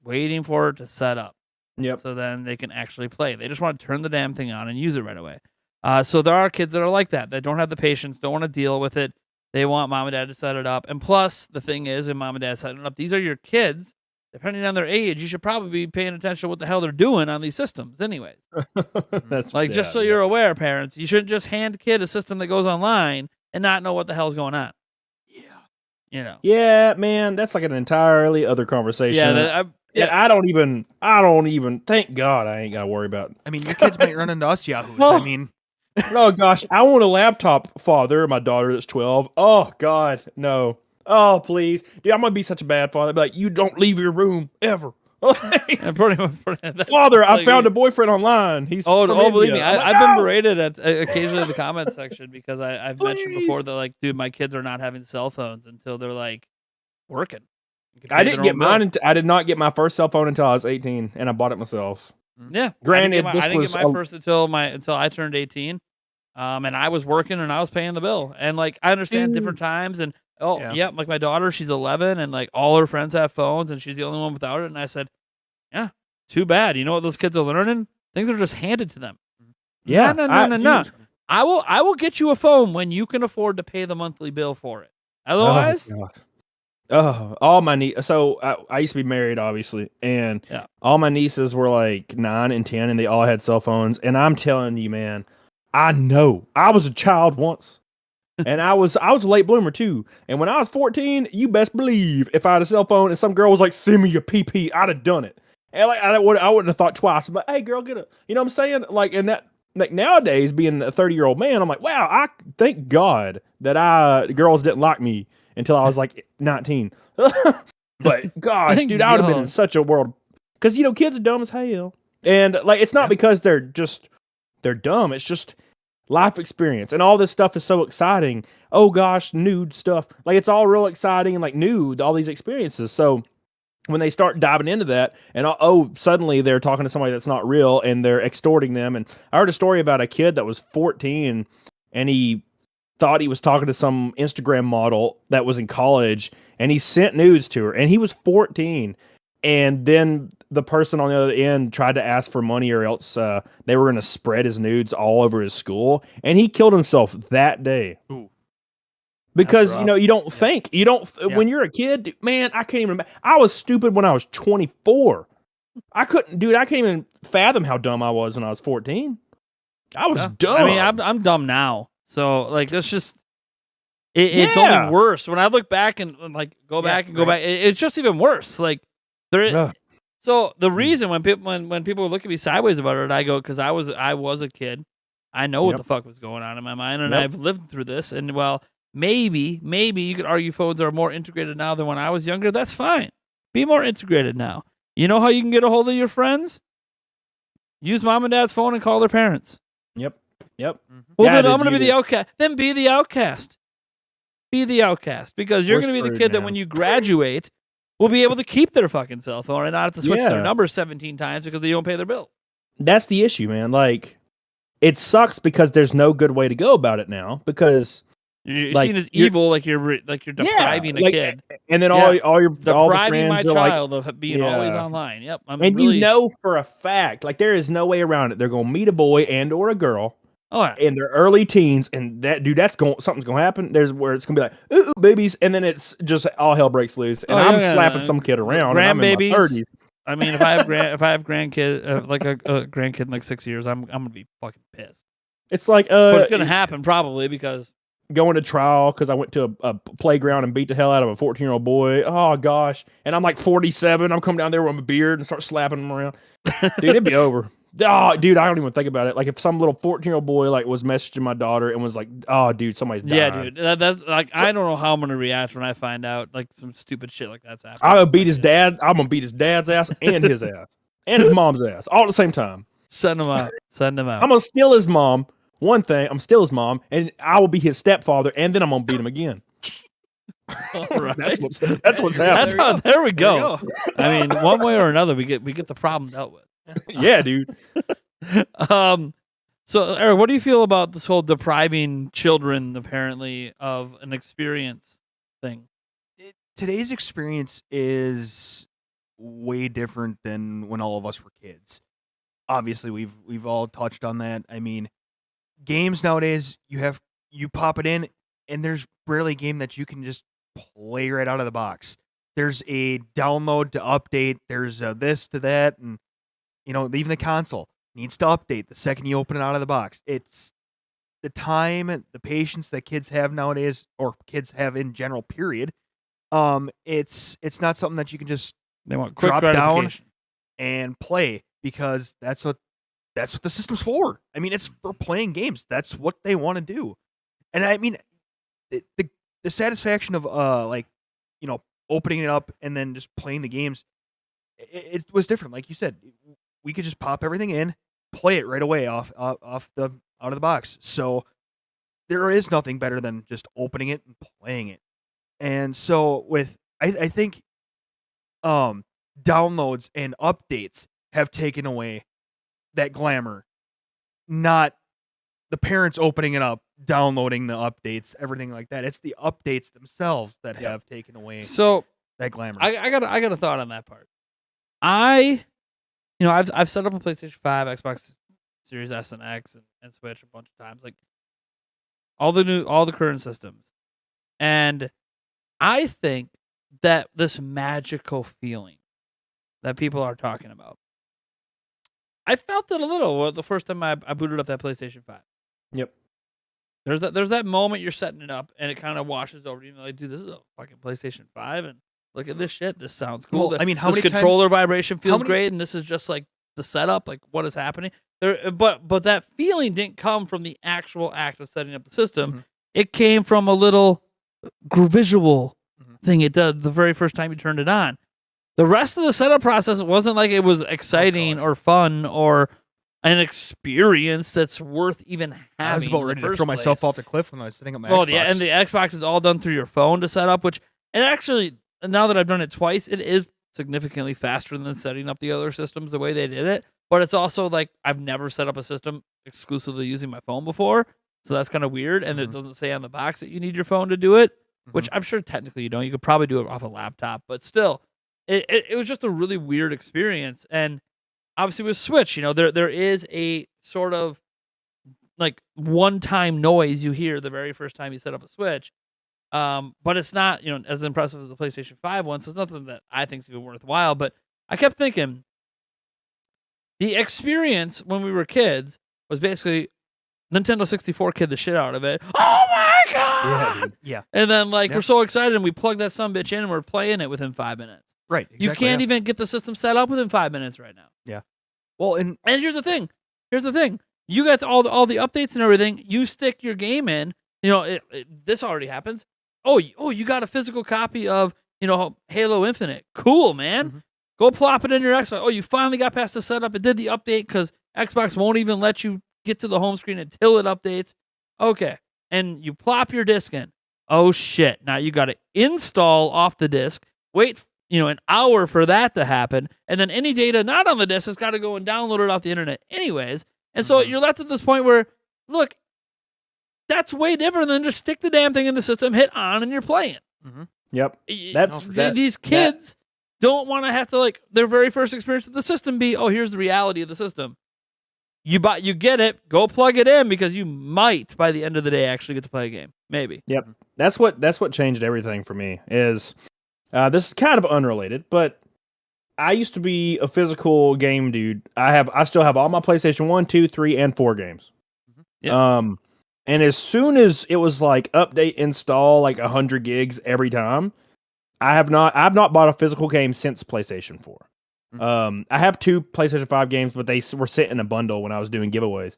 Waiting for it to set up. Yep. So then they can actually play. They just want to turn the damn thing on and use it right away. So there are kids that are like that don't have the patience, don't want to deal with it. They want mom and dad to set it up. And plus, the thing is, when mom and dad set it up, these are your kids. Depending on their age, you should probably be paying attention to what the hell they're doing on these systems anyways. That's Like, just so you're aware, parents, you shouldn't just hand kid a system that goes online and not know what the hell's going on. Yeah. You know. Yeah, man, that's like an entirely other conversation. Yeah, I don't even, thank God I ain't got to worry about it. I mean, your kids might run into us yahoos. Oh. I mean, Oh, gosh, I want a laptop, father. My daughter that's 12. Oh, God, no. Oh, please. Dude, I'm going to be such a bad father. I'd be like, you don't leave your room, ever. pretty much. Father, I found a boyfriend online. He's from believe India. me, I'm like, I've been "Ow!" berated at occasionally in the comment section because I've mentioned before Please. that, like, dude, my kids are not having cell phones until they're like working. I didn't get mine. I did not get my first cell phone until I was 18, and I bought it myself. Yeah, Granted, I this didn't was get my first until I turned 18, and I was working and I was paying the bill. And like, I understand different times. And like my daughter, she's 11, and like all her friends have phones, and she's the only one without it. And I said, yeah, too bad. You know what those kids are learning? Things are just handed to them. Yeah, No. I will get you a phone when you can afford to pay the monthly bill for it. Otherwise, all my nieces. So I used to be married, obviously, and all my nieces were like 9 and 10, and they all had cell phones. And I'm telling you, man, I know I was a child once, and I was a late bloomer too. And when I was 14, you best believe if I had a cell phone and some girl was like, "Send me your PP," I'd have done it. And like I wouldn't have thought twice. But hey, girl, get a. You know what I'm saying? Like, and that. Like nowadays, being a 30-year-old man, I'm like, wow, I thank God that girls didn't like me until I was like 19. But gosh, dude, I would have been in such a world. Because, you know, kids are dumb as hell. And like, it's not because they're dumb. It's just life experience. And all this stuff is so exciting. Oh gosh, nude stuff. Like, it's all real exciting and like nude, all these experiences. So when they start diving into that, and suddenly they're talking to somebody that's not real, and they're extorting them. And I heard a story about a kid that was 14, and he thought he was talking to some Instagram model that was in college, and he sent nudes to her, and he was 14. And then the person on the other end tried to ask for money, or else they were going to spread his nudes all over his school, and he killed himself that day. Ooh. Because, you know, you don't think, when you're a kid, man, I can't even, I was stupid when I was 24. I can't even fathom how dumb I was when I was 14. I was dumb. I mean, I'm dumb now. So, like, that's just, it's only worse. When I look back and like, go back, it's just even worse. Like, so the reason when people look at me sideways about it, I go, because I was a kid. I know what the fuck was going on in my mind, and I've lived through this. And well, maybe you could argue phones are more integrated now than when I was younger. That's fine. Be more integrated now. You know how you can get a hold of your friends? Use mom and dad's phone and call their parents. Yep. Well, then I'm going to be the outcast. Then be the outcast. Be the outcast, because you're going to be the kid that when you graduate will be able to keep their fucking cell phone and not have to switch their number 17 times because they don't pay their bills. That's the issue, man. Like, it sucks because there's no good way to go about it now, because you're seen as evil, like you're depriving a kid, and then all your depriving my child of being always online. Yep, you know for a fact, like, there is no way around it. They're gonna meet a boy and or a girl, in their early teens, and something's gonna happen. There's where it's gonna be like, ooh, babies, and then it's just all hell breaks loose, and I'm slapping some kid around, and I'm in my 30s. I mean, if I have grandkid, like a grandkid in like 6 years, I'm gonna be fucking pissed. It's like, but it's gonna happen probably because. Going to trial because I went to a playground and beat the hell out of a 14-year-old boy. Oh gosh. And I'm like 47. I'm coming down there with my beard and start slapping him around. Dude, it'd be over. Oh, dude, I don't even think about it. Like if some little 14-year-old boy like was messaging my daughter and was like, "Oh, dude, somebody's dying." Yeah, dude. That's like I don't know how I'm gonna react when I find out like some stupid shit like that's happening. I'm gonna beat his dad. I'm gonna beat his dad's ass and his ass and his mom's ass all at the same time. Send him out. Send him out. I'm gonna steal his mom. One thing, I'm still his mom, and I will be his stepfather, and then I'm gonna beat him again. All right. That's what's happening. That's how. There we go. I mean, one way or another, we get the problem dealt with. Yeah, dude. So Eric, what do you feel about this whole depriving children apparently of an experience thing? Today's experience is way different than when all of us were kids. Obviously, we've all touched on that. I mean, games nowadays, you pop it in, and there's rarely a game that you can just play right out of the box. There's a download to update. There's this to that, and even the console needs to update the second you open it out of the box. It's the time, the patience that kids have nowadays, or kids have in general. Period. It's not something that you can just They want quick drop down gratification. and play, because that's what the system's for. I mean, it's for playing games. That's what they want to do. And I mean, the satisfaction of opening it up and then just playing the games, it was different. Like you said, we could just pop everything in, play it right away out of the box. So there is nothing better than just opening it and playing it. And so I think downloads and updates have taken away that glamour, not the parents opening it up, downloading the updates, everything like that. It's the updates themselves that have taken away So that glamour. I got a thought on that part. I've set up a PlayStation 5, Xbox Series S and X, and Switch a bunch of times, like all the current systems, and I think that this magical feeling that people are talking about, I felt it a little the first time I booted up that PlayStation 5. Yep. There's that moment you're setting it up and it kind of washes over you. Like, dude, this is a fucking PlayStation 5, and look at this shit. This sounds cool. Well, I mean, how this many controller vibration feels many- great, and this is just like the setup. Like, what is happening there? But that feeling didn't come from the actual act of setting up the system. Mhm. It came from a little visual thing it did the very first time you turned it on. The rest of the setup process wasn't like it was exciting or fun or an experience that's worth even having. I was about ready to throw myself off the cliff when I was setting up my Well, Xbox. yeah, and the Xbox is all done through your phone to set up, and actually, now that I've done it twice, it is significantly faster than setting up the other systems the way they did it. But it's also like I've never set up a system exclusively using my phone before, so that's kind of weird. And it doesn't say on the box that you need your phone to do it, which I'm sure technically you don't. You could probably do it off a laptop, but still, it was just a really weird experience. And obviously with Switch, there is a sort of like one-time noise you hear the very first time you set up a Switch. But it's not, as impressive as the PlayStation 5 one, so it's nothing that I think is even worthwhile. But I kept thinking, the experience when we were kids was basically Nintendo 64 kid the shit out of it. Oh my god! Yeah, dude. Yeah. And then we're so excited and we plug that sumbitch in and we're playing it within 5 minutes. Right. Exactly, You can't even get the system set up within 5 minutes right now. Yeah. Well, and here's the thing. You got all the updates and everything. You stick your game in. This already happens. Oh, you got a physical copy of Halo Infinite. Cool, man. Go plop it in your Xbox. Oh, you finally got past the setup. It did the update because Xbox won't even let you get to the home screen until it updates. Okay, and you plop your disc in. Oh shit! Now you got to install off the disc. Wait, an hour for that to happen, and then any data not on the disc has got to go and download it off the internet, anyways. And so you're left at this point where, look, that's way different than just stick the damn thing in the system, hit on, and you're playing. Yep. These kids don't want to have to their very first experience with the system be, oh, here's the reality of the system. You get it, go plug it in because you might by the end of the day actually get to play a game. Maybe. Yep. That's what changed everything for me is this is kind of unrelated, but I used to be a physical game dude. I still have all my PlayStation 1, 2, 3, and 4 games. Yeah. And as soon as it was update install 100 gigs every time, I've not bought a physical game since PlayStation 4. I have 2 PlayStation 5 games, but they were sent in a bundle when I was doing giveaways.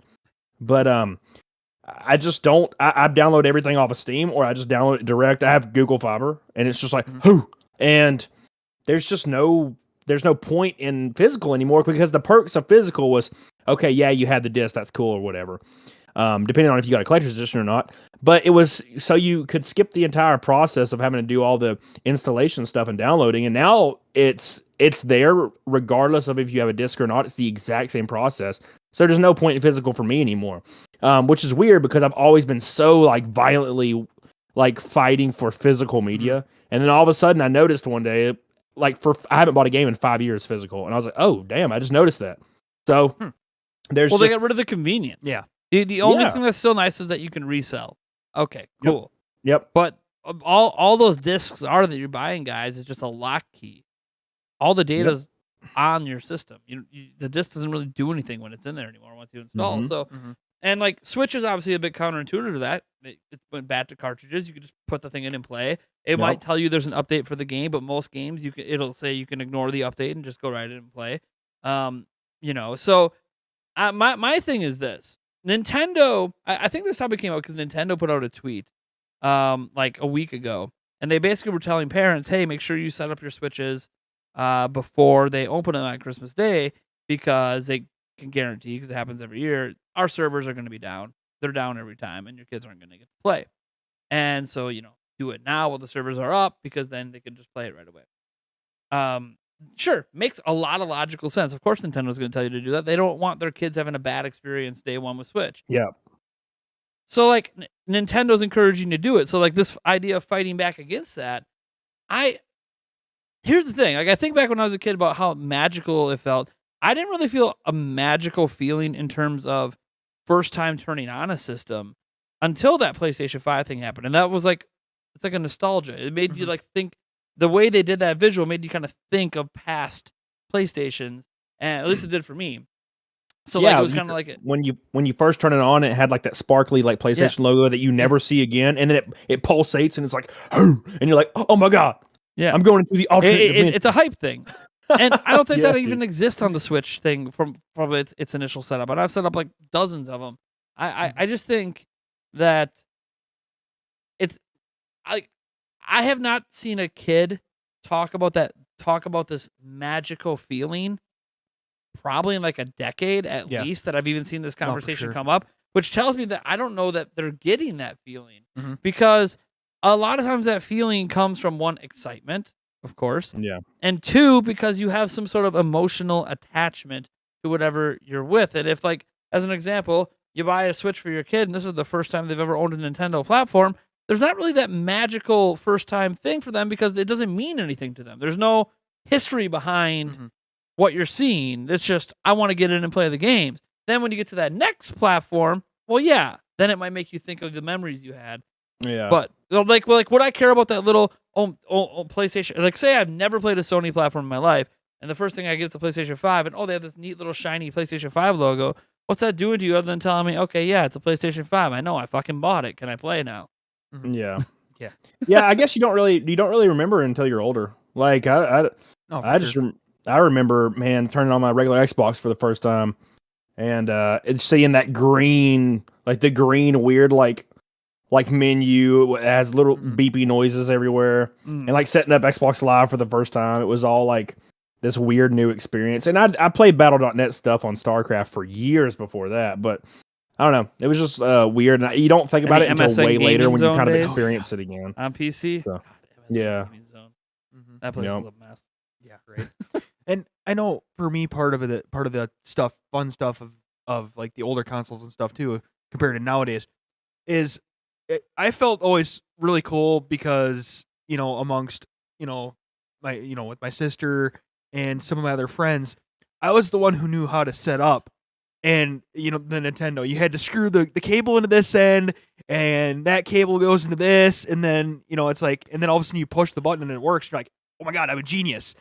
But I just don't. I download everything off of Steam, or I just download it direct. I have Google Fiber, and it's just like whoo, and there's just there's no point in physical anymore because the perks of physical was okay. Yeah, you had the disc, that's cool or whatever. Depending on if you got a collector's edition or not. But it was so you could skip the entire process of having to do all the installation stuff and downloading, and now it's there regardless of if you have a disc or not. It's the exact same process. So there's no point in physical for me anymore, which is weird because I've always been so like violently like fighting for physical media, and then all of a sudden I noticed one day like I haven't bought a game in 5 years physical, and I was like, oh damn, I just noticed that. So there's they got rid of the convenience. Yeah. The only thing that's still nice is that you can resell. Okay, cool. Yep. But all those discs that you're buying, guys, is just a lock key. All the data's on your system. The disc doesn't really do anything when it's in there anymore once you install. So, and like Switch is obviously a bit counterintuitive to that. It went back to cartridges. You could just put the thing in and play. It might tell you there's an update for the game, but most games it'll say you can ignore the update and just go right in and play. So my thing is this. Nintendo, I think this topic came out because Nintendo put out a tweet like a week ago, and they basically were telling parents, hey, make sure you set up your Switches before they open them on Christmas Day, because they can guarantee, because it happens every year, our servers are going to be down. They're down every time, and your kids aren't going to get to play. And so, do it now while the servers are up, because then they can just play it right away. Sure, makes a lot of logical sense. Of course, Nintendo's going to tell you to do that. They don't want their kids having a bad experience day one with Switch. Yeah. So, like, Nintendo's encouraging you to do it. So, like, this idea of fighting back against that, here's the thing. Like, I think back when I was a kid about how magical it felt. I didn't really feel a magical feeling in terms of first time turning on a system until that PlayStation 5 thing happened. And that was like, it's like a nostalgia. It made you, like, think. The way they did that visual made you kind of think of past PlayStations, and at least it did for me. So like it was kind of like when you first turn it on, it had like that sparkly like PlayStation logo that you never see again, and then it pulsates and it's like, and you're like, oh my god, I'm going into the alternate dimension. It's a hype thing, and I don't think that even exists on the Switch thing from its initial setup. And I've set up like dozens of them. I just think that it's like. I have not seen a kid talk about this magical feeling probably in like a decade at least that I've even seen this conversation come up, which tells me that I don't know that they're getting that feeling, because a lot of times that feeling comes from, one, excitement, of course, and two, because you have some sort of emotional attachment to whatever you're with. And if, like, as an example, you buy a Switch for your kid and this is the first time they've ever owned a Nintendo platform, there's not really that magical first-time thing for them because it doesn't mean anything to them. There's no history behind what you're seeing. It's just, I want to get in and play the games. Then when you get to that next platform, well, then it might make you think of the memories you had. Yeah. But, like would I care about that little PlayStation? Like, say I've never played a Sony platform in my life, and the first thing I get is a PlayStation 5, and they have this neat little shiny PlayStation 5 logo. What's that doing to you other than telling me, okay, it's a PlayStation 5. I know, I fucking bought it. Can I play now? Yeah. I guess you don't really remember until you're older. Like I remember, man, turning on my regular Xbox for the first time, and seeing that green, like the green weird like menu. It has little beepy noises everywhere, and like setting up Xbox Live for the first time. It was all like this weird new experience. And I played Battle.net stuff on StarCraft for years before that, but I don't know. It was just weird. And you don't think about it until way later when you kind of experience it again. On PC? So, God, that place was a mess. Yeah, right. And I know for me, part of the stuff, fun stuff of like the older consoles and stuff too, compared to nowadays, is I felt always really cool because, amongst, my, with my sister and some of my other friends, I was the one who knew how to set up. And, the Nintendo, you had to screw the cable into this end, and that cable goes into this, and then, it's like, and then all of a sudden you push the button and it works. You're like, oh my God, I'm a genius.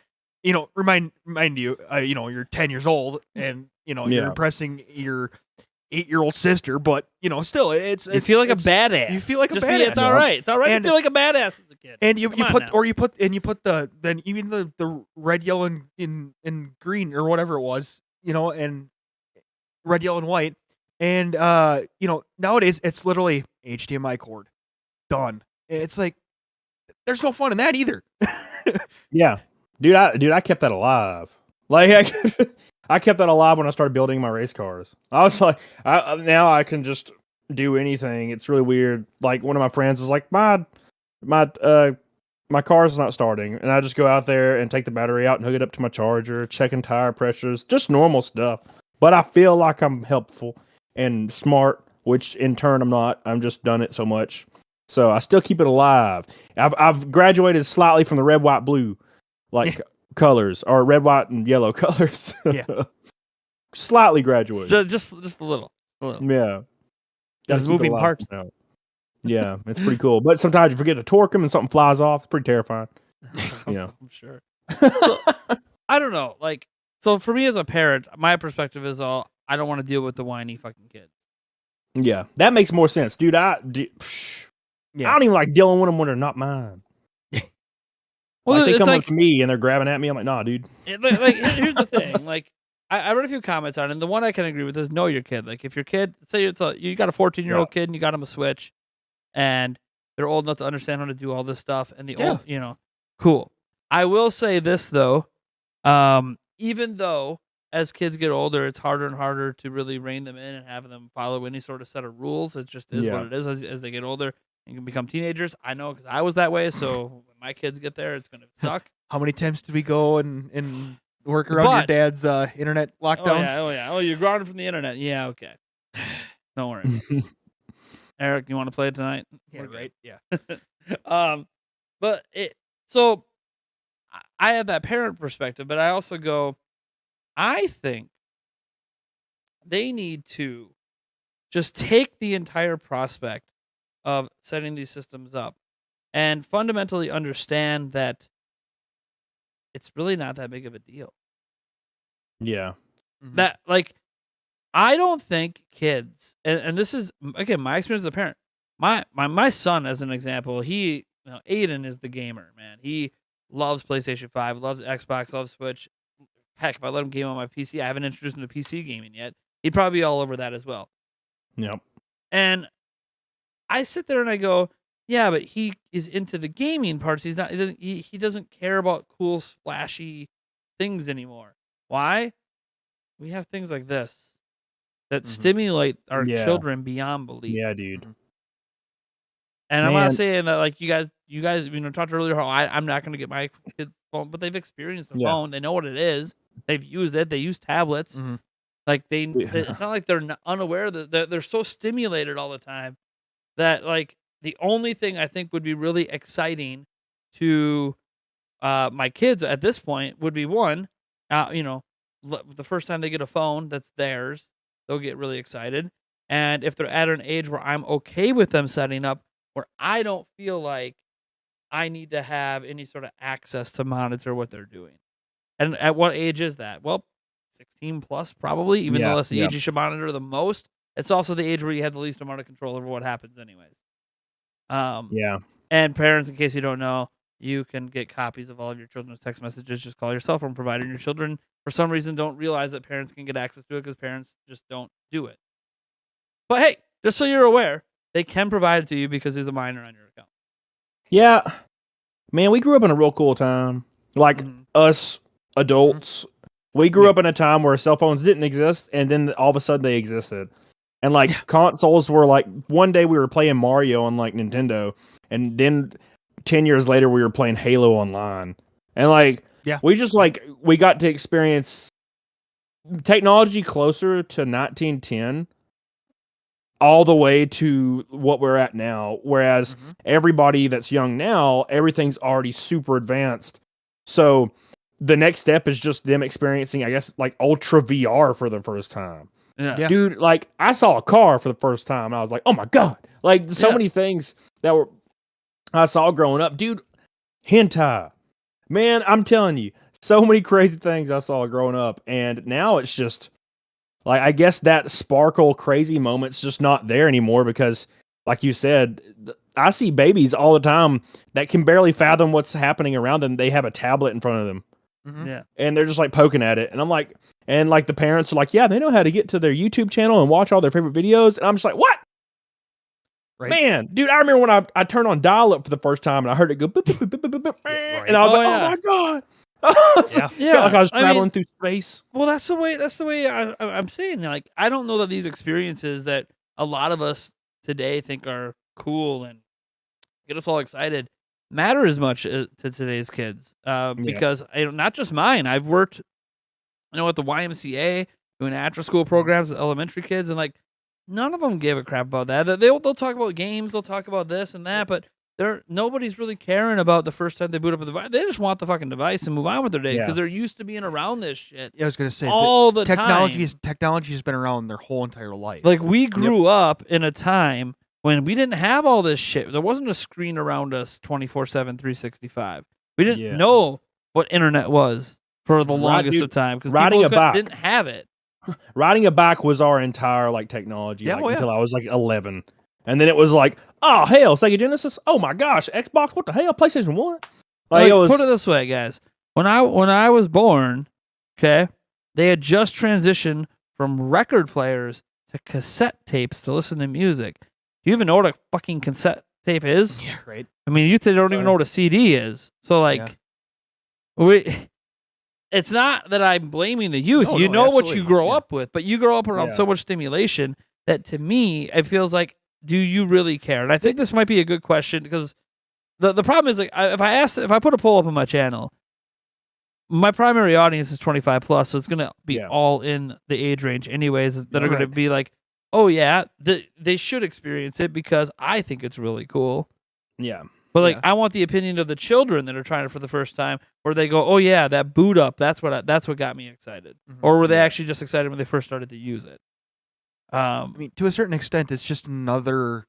Remind you, you're 10 years old, and, you're impressing your 8-year-old sister, but still, you feel like a badass. You feel like a Just badass. It's all right. It's all right to feel like a badass as a kid. And you Come on put now. or you put the red, yellow, and green or whatever it was, and red, yellow, and white, and nowadays it's literally HDMI cord, done. It's like there's no fun in that either. Yeah, dude, I kept that alive. Like I kept that alive when I started building my race cars. I was like, now I can just do anything. It's really weird. Like one of my friends is like, my car's not starting, and I just go out there and take the battery out and hook it up to my charger, checking tire pressures, just normal stuff. But I feel like I'm helpful and smart, which in turn I'm not. I'm just done it so much, so I still keep it alive. I've graduated slightly from the red, white, blue, like colors, or red, white, and yellow colors. Yeah, slightly graduated. Just a little. Yeah, There's Gotta keep it moving alive parts. now. Yeah, it's pretty cool. But sometimes you forget to torque them and something flies off. It's pretty terrifying. Yeah. I'm sure. So, I don't know. Like, so for me as a parent, my perspective is I don't want to deal with the whiny fucking kids. Yeah, that makes more sense, dude. I don't even like dealing with them when they're not mine. Well, Like, they it's come like, up to me and they're grabbing at me. I'm like, nah, dude. Here's the thing. Like, I read a few comments on it, and the one I can agree with is know your kid. Like, if your kid, say you got a 14-year-old kid and you got him a Switch, and they're old enough to understand how to do all this stuff, and cool. I will say this though, even though as kids get older, it's harder and harder to really rein them in and have them follow any sort of set of rules. It just is what it is as they get older and can become teenagers. I know because I was that way. So when my kids get there, it's gonna suck. How many times did we go and work around your dad's internet lockdowns? Oh, you're grounded from the internet. Yeah, okay. Don't worry. Eric, you want to play it tonight? Yeah, right. Yeah. But so I have that parent perspective, but I also go, I think they need to just take the entire prospect of setting these systems up and fundamentally understand that it's really not that big of a deal. Yeah. Mhm. That, like, I don't think kids, and this is, again, my experience as a parent. My son, as an example, Aiden is the gamer, man. He loves PlayStation 5, loves Xbox, loves Switch. Heck, if I let him game on my PC, I haven't introduced him to PC gaming yet. He'd probably be all over that as well. Yep. And I sit there and I go, yeah, but he is into the gaming parts. He doesn't care about cool, splashy things anymore. Why? We have things like this that stimulate our children beyond belief. Yeah, dude. Mhm. And I'm not saying that, like, you guys talked earlier how I'm not going to get my kids phone, but they've experienced the phone. They know what it is. They've used it. They use tablets. Mhm. Like, it's not like they're unaware that they're so stimulated all the time that, like, the only thing I think would be really exciting to my kids at this point would be one, the first time they get a phone that's theirs, they'll get really excited. And if they're at an age where I'm okay with them setting up, where I don't feel like I need to have any sort of access to monitor what they're doing. And at what age is that? Well, 16 plus probably, even though that's the age you should monitor the most. It's also the age where you have the least amount of control over what happens anyways. And parents, in case you don't know, you can get copies of all of your children's text messages. Just call your cell phone provider, and your children, for some reason, don't realize that parents can get access to it because parents just don't do it. But hey, just so you're aware, they can provide it to you because there's a minor on your account. Yeah. Man, we grew up in a real cool time. Like, us adults, we grew up in a time where cell phones didn't exist, and then all of a sudden they existed. And, like, consoles were like, one day we were playing Mario on, like, Nintendo, and then 10 years later we were playing Halo online. And, like, we just, like, we got to experience technology closer to 1910 all the way to what we're at now. Whereas everybody that's young now, everything's already super advanced. So the next step is just them experiencing, I guess, like ultra VR for the first time. Yeah. Dude, like, I saw a car for the first time and I was like, oh my God. Like, so many things that I saw growing up. Dude, hentai. Man, I'm telling you, so many crazy things I saw growing up. And now it's just like I guess that sparkle crazy moment's just not there anymore because, like you said, I see babies all the time that can barely fathom what's happening around them. They have a tablet in front of them. Mhm. Yeah. And they're just like poking at it. And I'm like, and like the parents are like, yeah, they know how to get to their YouTube channel and watch all their favorite videos. And I'm just like, what? Right. Man, dude, I remember when I turned on dial up for the first time and I heard it go, boop, boop, boop, boop, boop, boop, right. and I was Oh, like, yeah. oh my God. Yeah. Yeah. Felt like I was I mean, traveling through space. Well, that's the way I'm saying. Like, I don't know that these experiences that a lot of us today think are cool and get us all excited matter as much to today's kids. Because not just mine. I've worked, at the YMCA doing after-school programs with elementary kids, and like none of them give a crap about that. They'll talk about games, they'll talk about this and that, but nobody's really caring about the first time they boot up a device. They just want the fucking device and move on with their day because they're used to being around this shit. Yeah, I was gonna say all the technology time. Technology has been around their whole entire life. Like, we grew up in a time when we didn't have all this shit. There wasn't a screen around us 24/7, 365. We didn't know what internet was for the longest of time because people didn't have it. Riding a bike was our entire like technology Yeah, until I was like 11. And then it was like, oh, hell, Sega Genesis. Oh, my gosh, Xbox, what the hell? PlayStation 1? Like, it was... Put it this way, guys. When I was born, okay, they had just transitioned from record players to cassette tapes to listen to music. Do you even know what a fucking cassette tape is? Yeah, right. I mean, you don't even know what a CD is. So, like, it's not that I'm blaming the youth. No, you know what you absolutely. grow up with, but you grow up around Yeah. so much stimulation that to me, it feels like, do you really care? And I think this might be a good question because the problem is, like, if I put a poll up on my channel, my primary audience is 25 plus, so it's gonna be all in the age range anyways that are gonna be like, oh yeah, they should experience it because I think it's really cool. Yeah. But like, I want the opinion of the children that are trying it for the first time, where they go, "Oh yeah, that boot up. That's what got me excited." Or were they actually just excited when they first started to use it? I mean, to a certain extent, it's just another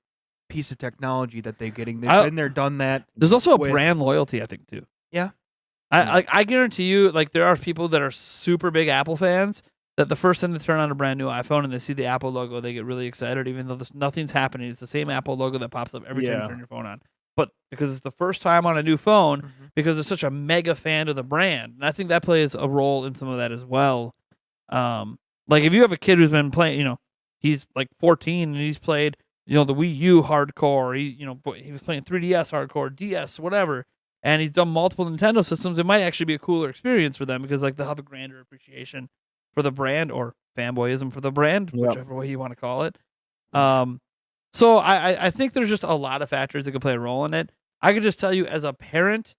piece of technology that they're getting. They've been there, done that. There's also a brand loyalty, I think, too. Yeah. I guarantee you, like, there are people that are super big Apple fans that the first time they turn on a brand new iPhone and they see the Apple logo, they get really excited, even though nothing's happening. It's the same Apple logo that pops up every time you turn your phone on. But because it's the first time on a new phone, because they're such a mega fan of the brand. And I think that plays a role in some of that as well. Like, if you have a kid who's been playing, he's like 14 and he's played, the Wii U hardcore. He was playing 3DS hardcore, DS, whatever. And he's done multiple Nintendo systems. It might actually be a cooler experience for them because, like, they'll have a grander appreciation for the brand or fanboyism for the brand, whichever way you want to call it. So I think there's just a lot of factors that could play a role in it. I could just tell you, as a parent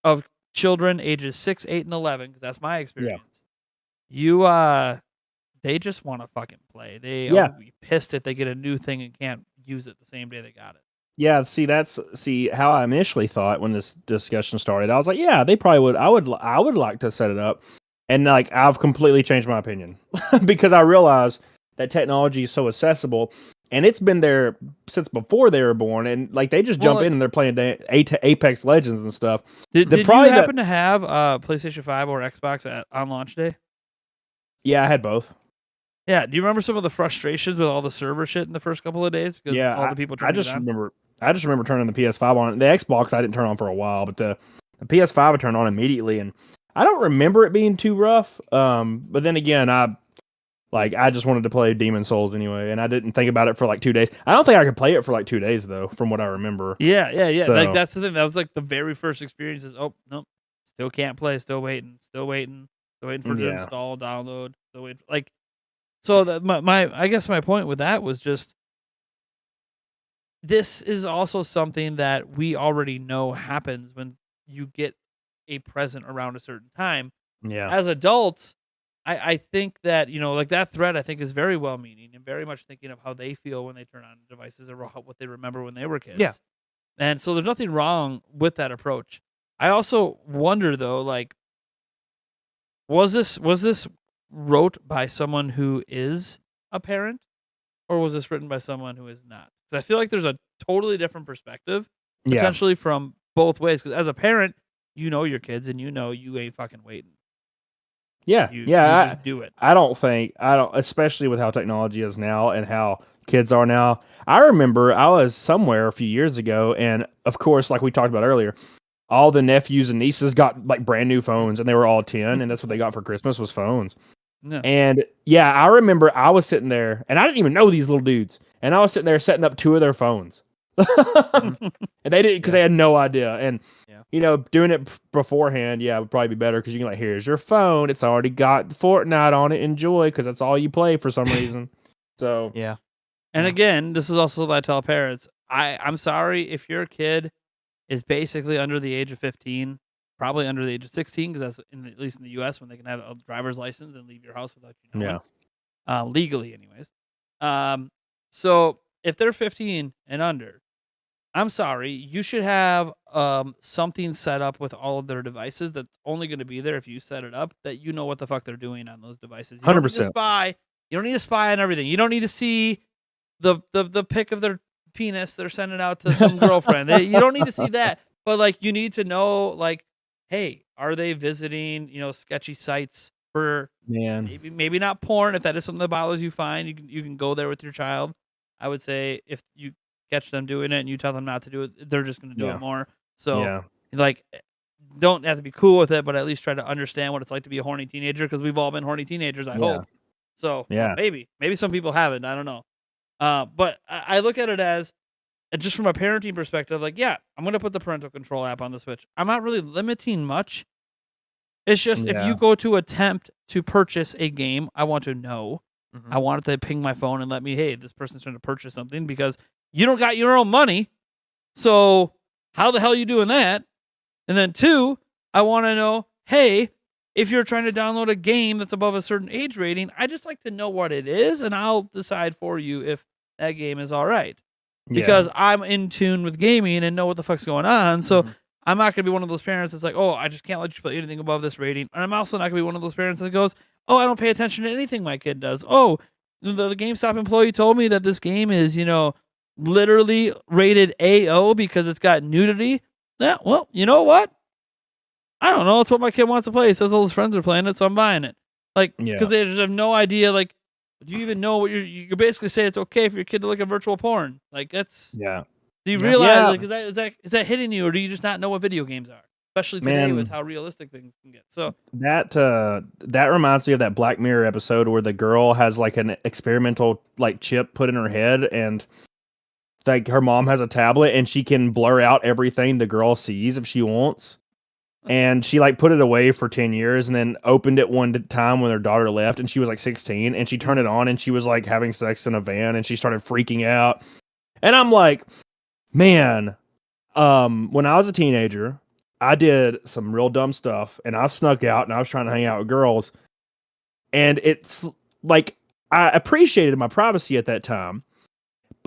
of children ages 6, 8, and 11, because that's my experience, they just want to fucking play. They will be pissed if they get a new thing and can't use it the same day they got it. Yeah, see how I initially thought when this discussion started. I was like, yeah, they probably would. I would like to set it up, and like I've completely changed my opinion because I realize that technology is so accessible, and it's been there since before they were born, and like they just jump in and they're playing Apex Legends and stuff. Did you happen to have PlayStation 5 or Xbox on launch day? Yeah, I had both. Yeah, do you remember some of the frustrations with all the server shit in the first couple of days because all the people trying to I just remember turning the PS5 on. The Xbox I didn't turn on for a while, but the PS5 I turned on immediately, and I don't remember it being too rough. But then again, I just wanted to play Demon Souls anyway, and I didn't think about it for like 2 days. I don't think I could play it for like 2 days though, from what I remember. Yeah. So, like that's the thing. That was like the very first experience. Is nope, still can't play. Still waiting for it to install, download. Still waiting. Like, so I guess my point with that was just, this is also something that we already know happens when you get a present around a certain time. Yeah. As adults, I think that, like that thread, I think is very well-meaning and very much thinking of how they feel when they turn on devices or what they remember when they were kids. Yeah. And so there's nothing wrong with that approach. I also wonder, though, like, was this wrote by someone who is a parent, or was this written by someone who is not? Because I feel like there's a totally different perspective, potentially from both ways. Because as a parent, you know your kids, and you know you ain't fucking waiting. Yeah, You just do it. I don't, especially with how technology is now and how kids are now. I remember I was somewhere a few years ago, and of course, like we talked about earlier, all the nephews and nieces got like brand new phones, and they were all 10, and that's what they got for Christmas was phones. No. And yeah, I remember I was sitting there, and I didn't even know these little dudes, and I was sitting there setting up 2 of their phones, and they didn't because they had no idea. And doing it beforehand, would probably be better because you can like, here's your phone, it's already got Fortnite on it, enjoy, because that's all you play for some reason. So Yeah. And again, this is also what I tell parents. I'm sorry if your kid is basically under the age of 15, probably under the age of 16, because that's at least in the U.S. when they can have a driver's license and leave your house without you knowing. Legally, anyways. So if they're 15 and under, I'm sorry, you should have something set up with all of their devices that's only going to be there if you set it up, that you know what the fuck they're doing on those devices. You don't need to 100%. spy. You don't need to spy on everything. You don't need to see the pic of their penis they're sending out to some girlfriend. You don't need to see that, but like you need to know, like, hey, are they visiting sketchy sites for maybe not porn? If that is something that bothers you, fine. You can go there with your child. I would say if you catch them doing it and you tell them not to do it, they're just going to do it more. So like, don't have to be cool with it, but at least try to understand what it's like to be a horny teenager, because we've all been horny teenagers, I hope. So maybe some people haven't. I don't know. But I look at it as, just from a parenting perspective, like, I'm going to put the parental control app on the Switch. I'm not really limiting much. It's just if you go to attempt to purchase a game, I want to know. I want it to ping my phone and let me, hey, this person's trying to purchase something, because you don't got your own money. So how the hell are you doing that? And then 2, I want to know, hey, if you're trying to download a game that's above a certain age rating, I just like to know what it is, and I'll decide for you if that game is all right. Because I'm in tune with gaming and know what the fuck's going on. So I'm not going to be one of those parents that's like, oh, I just can't let you play anything above this rating. And I'm also not going to be one of those parents that goes, oh, I don't pay attention to anything my kid does. Oh, the GameStop employee told me that this game is, literally rated AO because it's got nudity. Yeah, well, you know what? I don't know. It's what my kid wants to play. He says all his friends are playing it, so I'm buying it. Like, because they just have no idea. Like, do you even know what you basically say? It's okay for your kid to look at virtual porn. Like, that's Do you realize? Like, is that hitting you, or do you just not know what video games are? Especially today with how realistic things can get. So that reminds me of that Black Mirror episode where the girl has like an experimental like chip put in her head, and like her mom has a tablet and she can blur out everything the girl sees if she wants. And she like put it away for 10 years and then opened it one time when her daughter left, and she was like 16, and she turned it on and she was like having sex in a van, and she started freaking out. And I'm like, man, when I was a teenager, I did some real dumb stuff, and I snuck out and I was trying to hang out with girls. And it's like, I appreciated my privacy at that time.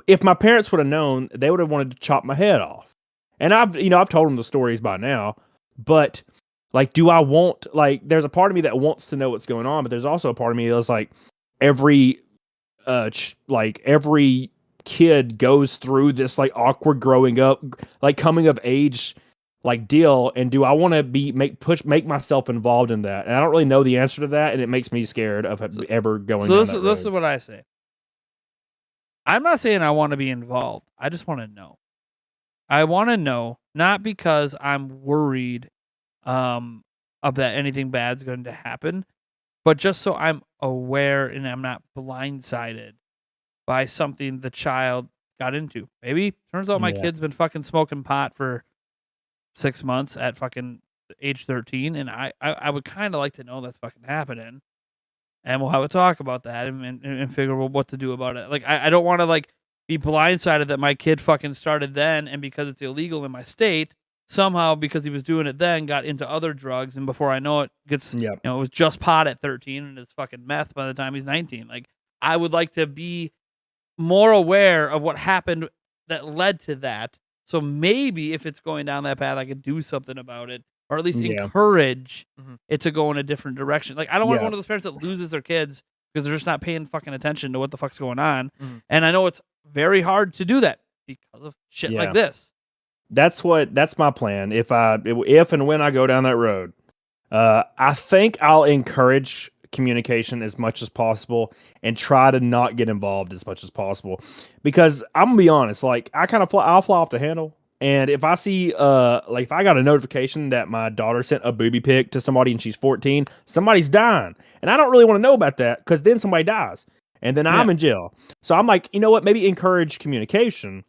If my parents would have known, they would have wanted to chop my head off. And I've told them the stories by now. But like, do I want, like, there's a part of me that wants to know what's going on, but there's also a part of me that's like, every kid goes through this like awkward growing up, like coming of age, like deal. And do I want to make myself involved in that? And I don't really know the answer to that, and it makes me scared of ever going. So this is what I say. I'm not saying I want to be involved. I just want to know. I want to know, not because I'm worried of that anything bad's going to happen, but just so I'm aware and I'm not blindsided by something the child got into. Maybe turns out my kid's been fucking smoking pot for 6 months at fucking age 13, and I would kind of like to know that's fucking happening. And we'll have a talk about that and figure out what to do about it. Like, I don't want to like be blindsided that my kid fucking started then, and because it's illegal in my state, somehow because he was doing it then got into other drugs, and before I know it gets it was just pot at 13 and it's fucking meth by the time he's 19. Like, I would like to be more aware of what happened that led to that. So maybe if it's going down that path, I could do something about it, or at least encourage it to go in a different direction. Like, I don't want to be one of those parents that loses their kids because they're just not paying fucking attention to what the fuck's going on. And I know it's very hard to do that because of shit like this. That's my plan. If and when I go down that road, I think I'll encourage communication as much as possible and try to not get involved as much as possible, because I'm gonna be honest, like I'll fly off the handle. And if I see like if I got a notification that my daughter sent a booby pic to somebody and she's 14, somebody's dying, and I don't really want to know about that because then somebody dies and then I'm in jail. So I'm like, you know what, maybe encourage communication,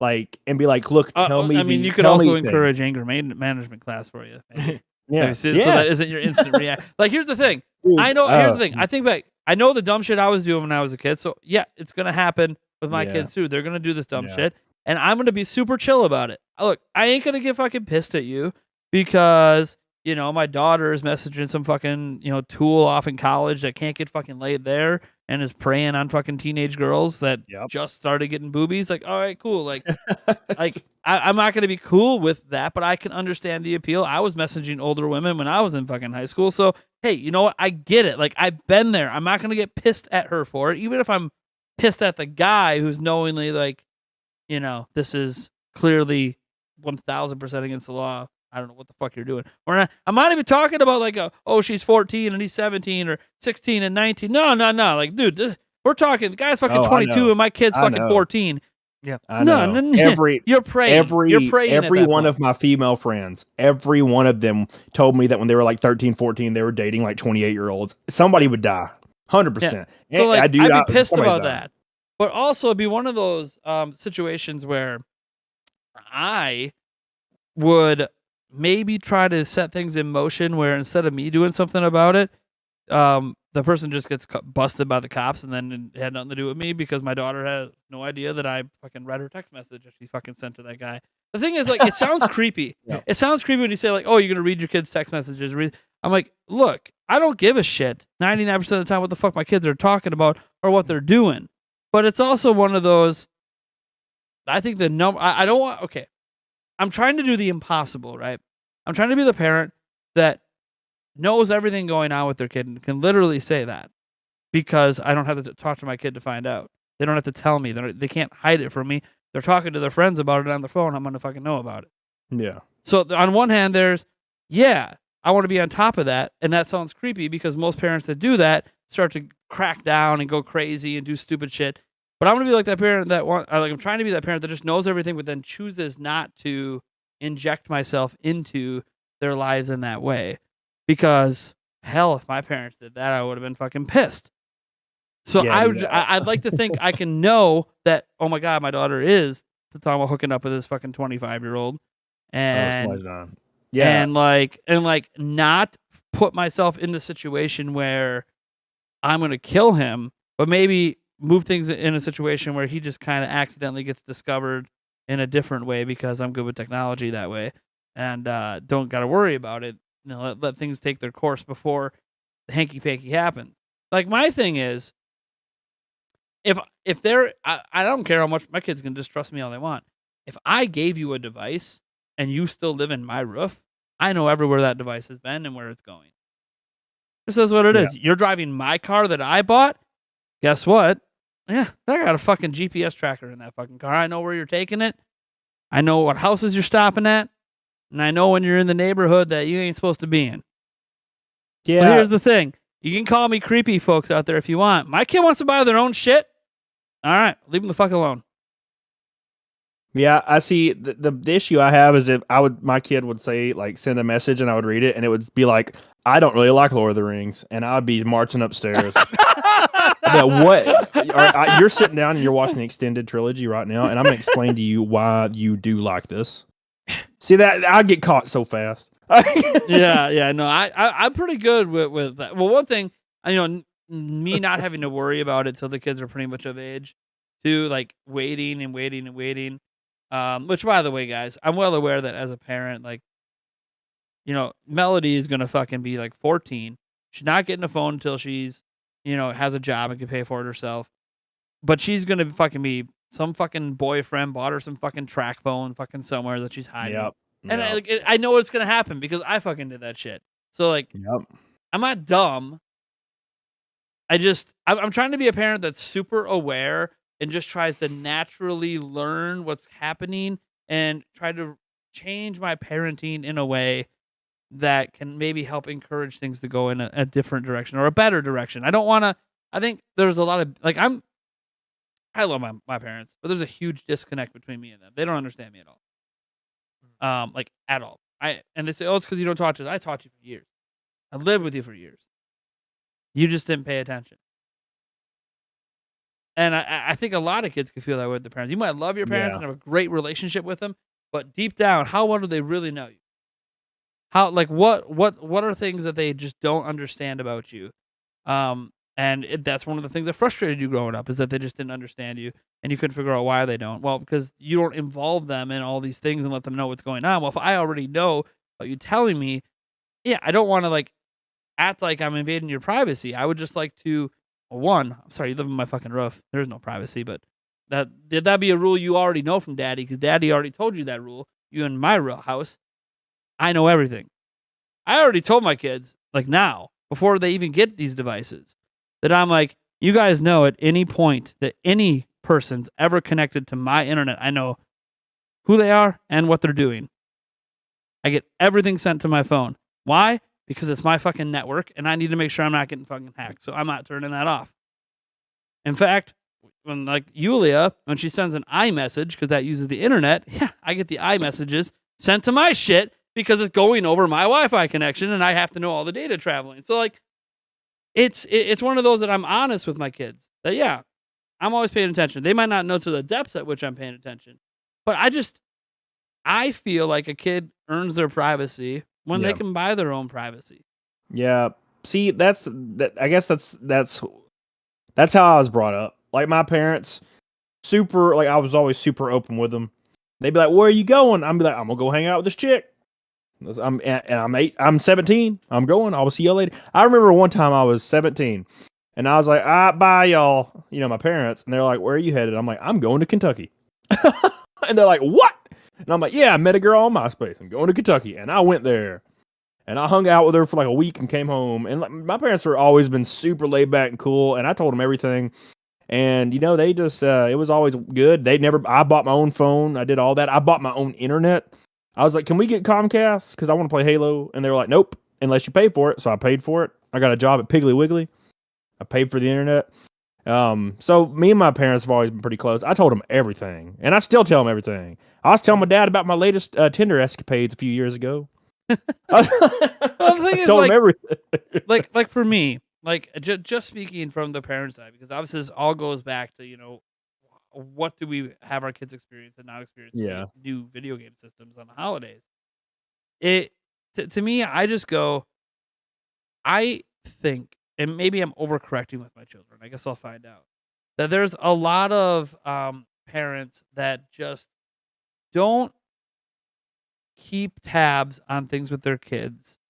like, and be like, look, tell me. I mean, you could also encourage anger management class for you. Maybe. Yeah. So that isn't your instant react. Like, here's the thing. Dude, Here's the thing. I think back. I know the dumb shit I was doing when I was a kid. So yeah, it's gonna happen with my kids too. They're gonna do this dumb shit, and I'm gonna be super chill about it. Look, I ain't gonna get fucking pissed at you because my daughter is messaging some fucking tool off in college that can't get fucking laid there and is preying on fucking teenage girls that just started getting boobies. Like, all right, cool. Like, I'm not gonna be cool with that, but I can understand the appeal. I was messaging older women when I was in fucking high school, so hey, you know what? I get it. Like, I've been there. I'm not gonna get pissed at her for it, even if I'm pissed at the guy who's knowingly like, this is clearly 1,000% against the law. I don't know what the fuck you're doing. I'm not even talking about like she's 14 and he's 17 or 16 and 19. No. Like, dude, we're talking. The guy's fucking 22 and my kid's fucking 14. Yeah, No. You're praying. You're praying. Every one of my female friends, every one of them told me that when they were like 13, 14, they were dating like 28-year-olds. Somebody would die, 100%. Yeah. So like, I'd be pissed about that, but also it'd be one of those situations where I would maybe try to set things in motion where instead of me doing something about it, the person just gets busted by the cops, and then it had nothing to do with me because my daughter had no idea that I fucking read her text message that she fucking sent to that guy. The thing is, like, it sounds creepy. Yep. It sounds creepy when you say like, "Oh, you're gonna read your kids' text messages." I'm like, look, I don't give a shit 99% of the time what the fuck my kids are talking about or what they're doing. But it's also one of those. I think the number. I don't want. Okay, I'm trying to do the impossible, right? I'm trying to be the parent that knows everything going on with their kid and can literally say that because I don't have to talk to my kid to find out. They don't have to tell me. They can't hide it from me. They're talking to their friends about it on the phone. I'm going to fucking know about it. Yeah. So on one hand, there's, I want to be on top of that. And that sounds creepy because most parents that do that start to crack down and go crazy and do stupid shit. But I'm going to be like that parent I'm trying to be that parent that just knows everything, but then chooses not to inject myself into their lives in that way. Because hell, if my parents did that, I would have been fucking pissed. So I'd like to think I can know that, oh my God, my daughter is talking about hooking up with this fucking 25-year-old. And not put myself in the situation where I'm going to kill him, but maybe move things in a situation where he just kind of accidentally gets discovered in a different way because I'm good with technology that way and don't got to worry about it. Let things take their course before the hanky-panky happens. Like, my thing is, if they're, I don't care how much my kids can distrust me all they want. If I gave you a device and you still live in my roof, I know everywhere that device has been and where it's going. This is what it is. You're driving my car that I bought. Guess what? Yeah, I got a fucking GPS tracker in that fucking car. I know where you're taking it. I know what houses you're stopping at. And I know when you're in the neighborhood that you ain't supposed to be in. Yeah. So here's the thing. You can call me creepy, folks out there, if you want. My kid wants to buy their own shit. All right, leave them the fuck alone. Yeah, I see. The issue I have is if my kid would say, like, send a message and I would read it and it would be like, I don't really like Lord of the Rings, and I would be marching upstairs. You're sitting down and you're watching the extended trilogy right now, and I'm gonna explain to you why you do like this. See that I get caught so fast. No, I'm pretty good with that. Well, one thing, me not having to worry about it till the kids are pretty much of age, to like waiting. Which, by the way, guys, I'm well aware that as a parent, like, Melody is gonna fucking be like 14. She's not getting a phone until she's, has a job and can pay for it herself. But she's gonna fucking be some fucking boyfriend bought her some fucking track phone fucking somewhere that she's hiding. Yep. And I know it's gonna happen because I fucking did that shit. So like, I'm not dumb. I'm trying to be a parent that's super aware and just tries to naturally learn what's happening and try to change my parenting in a way that can maybe help encourage things to go in a different direction or a better direction. I don't want to. I think there's a lot of like I love my parents, but there's a huge disconnect between me and them. They don't understand me at all. Like at all. And they say, "Oh, it's because you don't talk to us." I taught you for years. I lived with you for years. You just didn't pay attention. And I think a lot of kids can feel that way with their parents. You might love your parents and have a great relationship with them, but deep down, how well do they really know you? How like what are things that they just don't understand about you? That's one of the things that frustrated you growing up is that they just didn't understand you and you couldn't figure out why they don't. Well, because you don't involve them in all these things and let them know what's going on. Well, if I already know about you telling me, yeah, I don't want to like act like I'm invading your privacy. I would just like to, I'm sorry, you live in my fucking roof. There's no privacy, but that be a rule you already know from daddy because daddy already told you that rule. You in my real house, I know everything. I already told my kids, like now, before they even get these devices, that I'm like, you guys know at any point that any person's ever connected to my internet, I know who they are and what they're doing. I get everything sent to my phone. Why? Because it's my fucking network and I need to make sure I'm not getting fucking hacked. So I'm not turning that off. In fact, when like Yulia, when she sends an iMessage, because that uses the internet, yeah, I get the iMessages sent to my shit because it's going over my Wi-Fi connection and I have to know all the data traveling. So like, it's one of those that I'm honest with my kids that, yeah, I'm always paying attention. They might not know to the depths at which I'm paying attention, but I feel like a kid earns their privacy when they can buy their own privacy. Yeah. See, I guess that's how I was brought up. Like my parents, I was always super open with them. They'd be like, "Where are you going?" I'm be like, "I'm gonna go hang out with this chick." I'm 17. I'm going. I'll see you later. I remember one time I was 17, and I was like, bye, y'all." You know, my parents, and they're like, "Where are you headed?" I'm like, "I'm going to Kentucky." And they're like, "What?" And I'm like, "Yeah, I met a girl on MySpace. I'm going to Kentucky." And I went there, and I hung out with her for like a week and came home. And like, my parents have always been super laid back and cool, and I told them everything. And you know, they just it was always good. I bought my own phone. I did all that. I bought my own internet. I was like, "Can we get Comcast? Because I want to play Halo." And they were like, "Nope, unless you pay for it." So I paid for it. I got a job at Piggly Wiggly. I paid for the internet. So me and my parents have always been pretty close. I told them everything, and I still tell them everything. I was telling my dad about my latest Tinder escapades a few years ago. Well, the thing is, told like, him everything. like for me, like just speaking from the parent side, because obviously this all goes back to, you know, what do we have our kids experience and not experience Yeah. new video game systems on the holidays. To me, I just go, I think, and maybe I'm overcorrecting with my children, I guess I'll find out, that there's a lot of parents that just don't keep tabs on things with their kids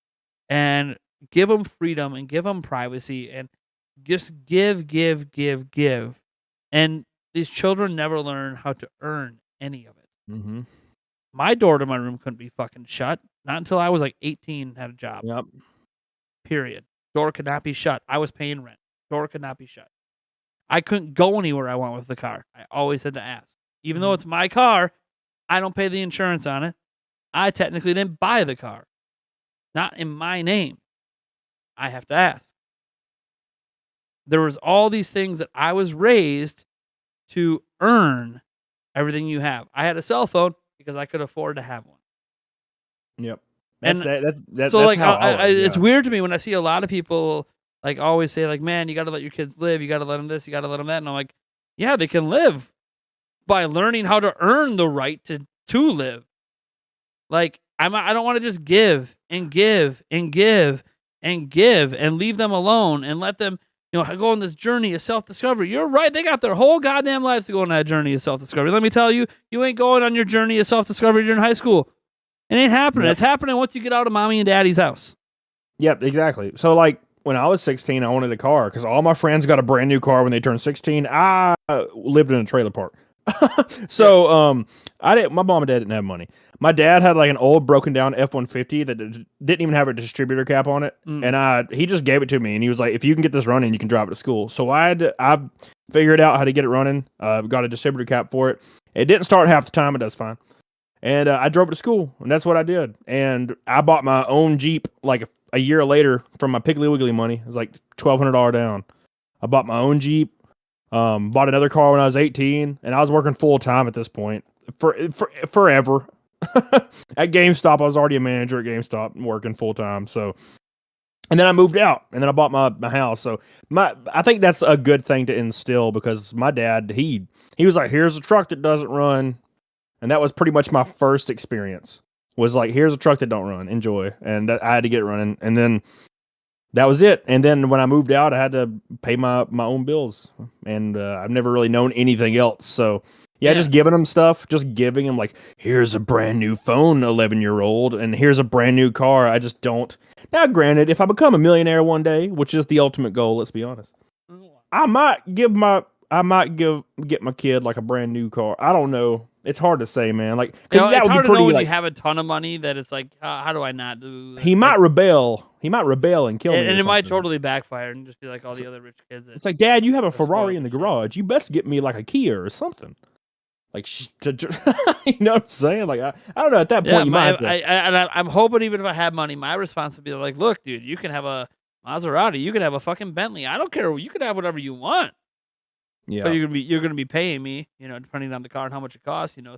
and give them freedom and give them privacy and just give. And these children never learn how to earn any of it. Mm-hmm. My door to my room couldn't be fucking shut. Not until I was like 18 and had a job. Yep. Period. Door could not be shut. I was paying rent. Door could not be shut. I couldn't go anywhere I want with the car. I always had to ask. Even though it's my car, I don't pay the insurance on it. I technically didn't buy the car. Not in my name. I have to ask. There was all these things that I was raised to earn everything you have. I had a cell phone because I could afford to have one. Yep. And that's so like how I was, it's weird to me when I see a lot of people like always say like, "Man, you got to let your kids live. You got to let them this. You got to let them that." And I'm like, yeah, they can live by learning how to earn the right to live. Like I don't want to just give and give and give and give and leave them alone and let them, you know, go on this journey of self-discovery. You're right. They got their whole goddamn lives to go on that journey of self-discovery. Let me tell you, you ain't going on your journey of self-discovery during high school. It ain't happening. Yep. It's happening once you get out of mommy and daddy's house. Yep, exactly. So like when I was 16, I wanted a car because all my friends got a brand new car when they turned 16. I lived in a trailer park. So I didn't. My mom and dad didn't have money. My dad had like an old broken down F-150 that didn't even have a distributor cap on it, and he just gave it to me, and he was like, "If you can get this running, you can drive it to school." So I figured out how to get it running. Got a distributor cap for it. It didn't start half the time. It does fine. And I drove it to school, and that's what I did. And I bought my own Jeep like a year later from my Piggly Wiggly money. It was like $1,200 down. I bought my own Jeep. Bought another car when I was 18, and I was working full time at this point for forever. At GameStop, I was already a manager at GameStop and working full time. So, and then I moved out, and then I bought my house. So I think that's a good thing to instill, because my dad, he was like, here's a truck that doesn't run. And that was pretty much my first experience, was like, here's a truck that don't run, enjoy. And I had to get it running. And then that was it. And then when I moved out, I had to pay my own bills. And I've never really known anything else. So yeah, just giving them stuff, just giving them like, here's a brand new phone, 11-year-old, and here's a brand new car. I just don't. Now, granted, if I become a millionaire one day, which is the ultimate goal, let's be honest, I might get my kid like a brand new car. I don't know. It's hard to say, man. Like, because it's hard to know when you have a ton of money that it's like, how do I not do that? He might rebel. He might rebel and kill me. And it might totally backfire and just be like all the other rich kids. It's like, Dad, you have a Ferrari in the garage. You best get me like a Kia or something. Like, you know what I'm saying? Like, I don't know. At that point, you might. I'm hoping, even if I had money, my response would be like, look, dude, you can have a Maserati, you can have a fucking Bentley. I don't care. You can have whatever you want. Yeah. But you're gonna be paying me, depending on the car and how much it costs, $300,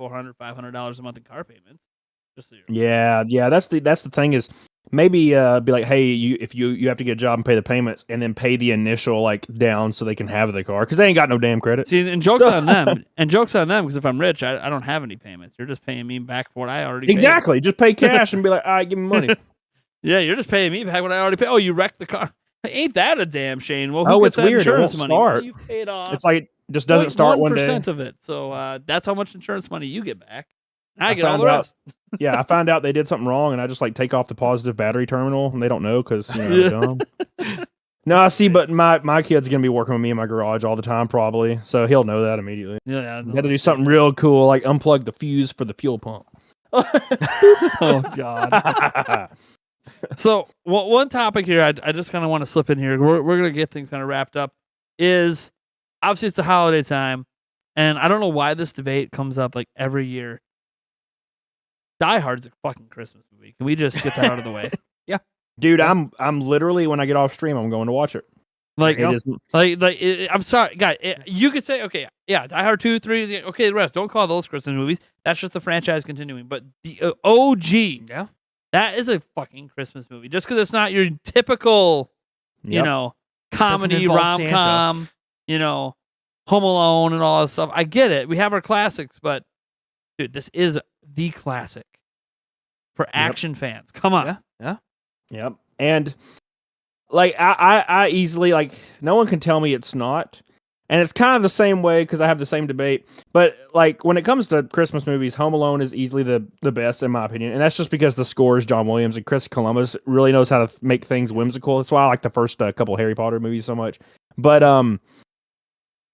$400, $500 a month in car payments. Just so yeah. That's the thing is, maybe be like, hey, if you have to get a job and pay the payments, and then pay the initial like down so they can have the car, because they ain't got no damn credit. See, and jokes on them. And jokes on them, because if I'm rich, I don't have any payments. You're just paying me back for what I already paid. Exactly. Just pay cash and be like, all right, give me money. Yeah, you're just paying me back what I already paid. Oh, you wrecked the car. Ain't that a damn shame? Well, who gets that weird. insurance It money? won't start. You paid off. It's like just doesn't start one day. 1% of it. So that's how much insurance money you get back. I get all the rest. Yeah, I found out they did something wrong, and I just like take off the positive battery terminal, and they don't know because they're dumb. No, I see, but my kid's gonna be working with me in my garage all the time, probably, so he'll know that immediately. Yeah, you got to do something real cool, like unplug the fuse for the fuel pump. Oh God. So one topic here I just kind of want to slip in here. We're going to get things kind of wrapped up. Is obviously it's the holiday time, and I don't know why this debate comes up like every year. Die Hard's a fucking Christmas movie. Can we just get that out of the way? Yeah, dude, I'm literally, when I get off stream, I'm going to watch it. Like, I'm sorry, guys. You could say, okay, yeah, Die Hard 2, 3, okay, the rest. Don't call those Christmas movies. That's just the franchise continuing. But the OG, yeah. That is a fucking Christmas movie. Just because it's not your typical, comedy, rom-com, Home Alone and all that stuff. I get it. We have our classics, but, dude, this is the classic for action fans. Come on. Yeah. Yep. And, like, I easily, like, no one can tell me it's not. And it's kind of the same way, because I have the same debate. But, like, when it comes to Christmas movies, Home Alone is easily the best, in my opinion. And that's just because the score is John Williams, and Chris Columbus really knows how to make things whimsical. That's why I like the first couple Harry Potter movies so much. But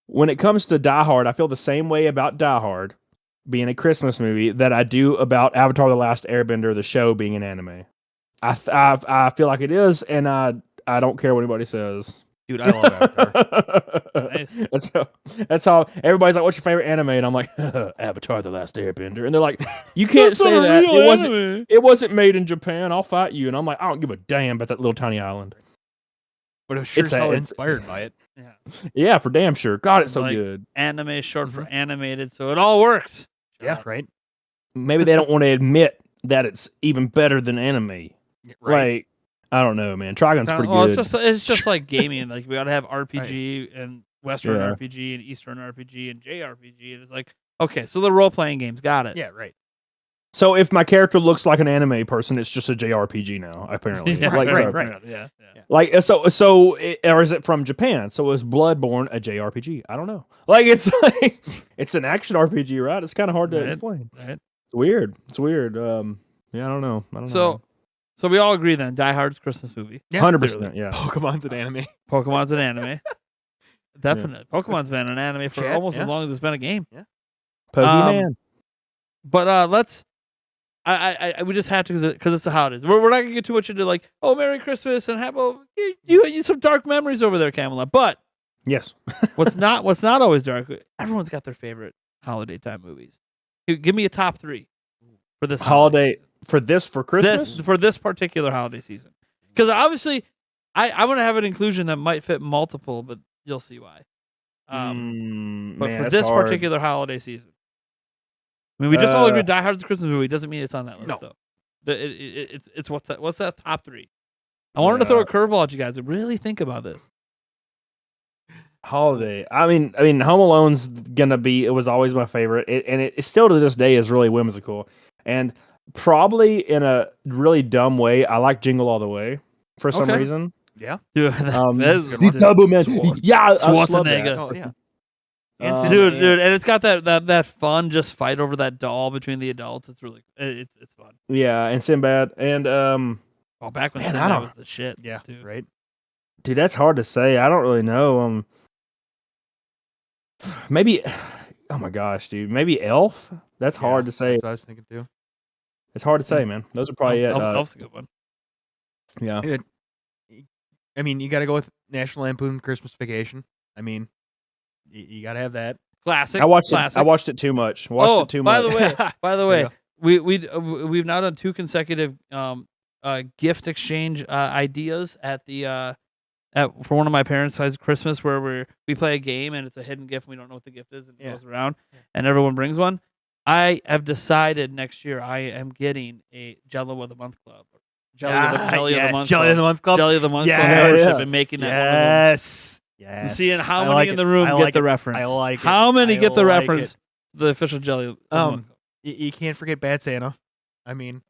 when it comes to Die Hard, I feel the same way about Die Hard being a Christmas movie that I do about Avatar: The Last Airbender, the show, being an anime. I feel like it is, and I don't care what anybody says. Dude, I love Avatar. Nice. That's how everybody's like, what's your favorite anime? And I'm like, Avatar: The Last Airbender. And they're like, you can't say that. It wasn't made in Japan. I'll fight you. And I'm like, I don't give a damn about that little tiny island. But it was sure inspired by it. Yeah, for damn sure. God, it's so like, good. Anime is short for animated, so it all works. Yeah, right. Maybe they don't want to admit that it's even better than anime. Right. Like, I don't know, man. Trigon's pretty good. It's just like gaming. Like, we gotta have RPG and Western RPG and Eastern RPG and JRPG, and it's like, okay, so the role playing games, got it. Yeah, right. So if my character looks like an anime person, it's just a JRPG now, apparently. Yeah, right. Yeah. Like, or is it from Japan? So is Bloodborne a JRPG? I don't know. Like, it's like, it's an action RPG, right? It's kind of hard to explain. Right. It's weird. Yeah, I don't know. So we all agree then, Die Hard's Christmas movie. 100%, yeah. Pokemon's an anime. Pokemon's an anime. Definitely. Yeah. Pokemon's been an anime for almost as long as it's been a game. Yeah. Pokemon. But let's... we just had to, because it's the holidays. We're not going to get too much into like, oh, Merry Christmas and have you some dark memories over there, Camelot. But yes. what's not always dark, everyone's got their favorite holiday time movies. Give me a top 3 for this holiday season. for Christmas. For this particular holiday season. Because obviously, I'm going to have an inclusion that might fit multiple, but you'll see why. But man, for that's this hard. particular holiday season, I mean, we just all agree Die Hard's a Christmas movie. Doesn't mean it's on that list, though. It's what's that top 3? I wanted to throw a curveball at you guys and really think about this. Holiday. I mean, Home Alone's gonna be. It was always my favorite, and it still to this day is really whimsical. And probably in a really dumb way, I like Jingle All the Way for some reason. Yeah, Dude, that is the Turbo Man. Yeah, I just love that. Schwarzenegger. oh yeah. Dude, and it's got that fun just fight over that doll between the adults. It's really it's fun. Yeah, and Sinbad, and Oh, back when Man, Sinbad was the shit. Yeah, dude. right. dude, that's hard to say. I don't really know. Maybe. Oh my gosh, dude. Maybe Elf. That's hard to say. That's what I was thinking too. It's hard to say, man. Those are probably it. Elf's a good one. Yeah. I mean, you got to go with National Lampoon Christmas Vacation. I mean, you got to have that. Classic. I watched classic. it. I watched it too much. Watched it too by much. the way, Yeah. we've now done 2 consecutive gift exchange ideas at the for one of my parents' Christmas, where we play a game and it's a hidden gift and we don't know what the gift is, and it goes around and everyone brings one. I have decided next year I am getting a Jello of the Month Club. Jelly of the Month Jelly Club. of the Month Club. Jelly of the Month Club. Yes. I've been making that one of them. Yes. And seeing how I many like in it. the room I get like the it. reference. I like it. How many I get the like reference? it. The official Jelly of the Month Club. You can't forget Bad Santa. I mean,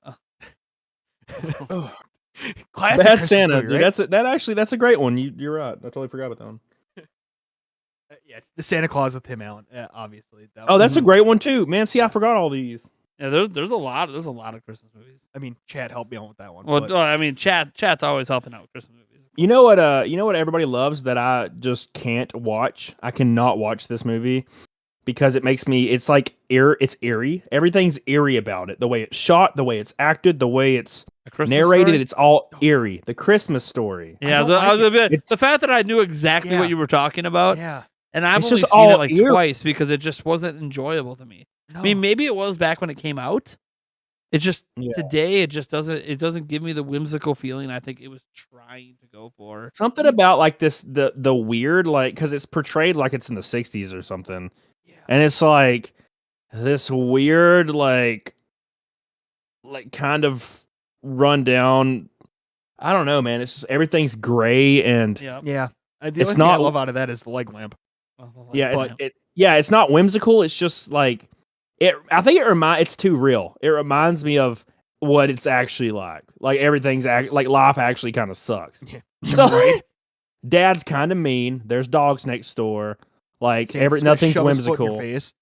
Bad classic Christmas Santa, movie, dude. right? That's a great one. You're right. I totally forgot about that one. Yeah, it's the Santa Claus with Tim Allen, obviously. Oh, that's a great one too, man. See, I forgot all these. Yeah, there's a lot of Christmas movies. I mean, Chad helped me out with that one. Well, but- I mean, chat's always helping out with Christmas movies. You know what? You know what everybody loves that I just can't watch. I cannot watch this movie because it makes me. It's like it's eerie. Everything's eerie about it. The way it's shot, the way it's acted, the way it's A Christmas narrated. Story? It's all eerie. The Christmas Story. Yeah, don't I was like a bit. It's- The fact that I knew exactly Yeah. what you were talking about, yeah. and I've It's only just seen it all like eerie. twice because it just wasn't enjoyable to me. No. I mean, maybe it was back when it came out. It just Yeah. today it just doesn't give me the whimsical feeling I think it was trying to go for. Something about like this the weird like because it's portrayed like it's in the 60s or something, and it's like this weird like kind of rundown. I don't know, man. It's just everything's gray and Yeah, Yeah. The It's only thing not- I love out of that is the leg lamp. it's not whimsical. It's just like it. I think it's too real. It reminds me of what it's actually like. Like everything's like life actually kind of sucks. Yeah. So dad's kind of mean. There's dogs next door. Like Santa's gonna nothing's shove his foot in your whimsical. face.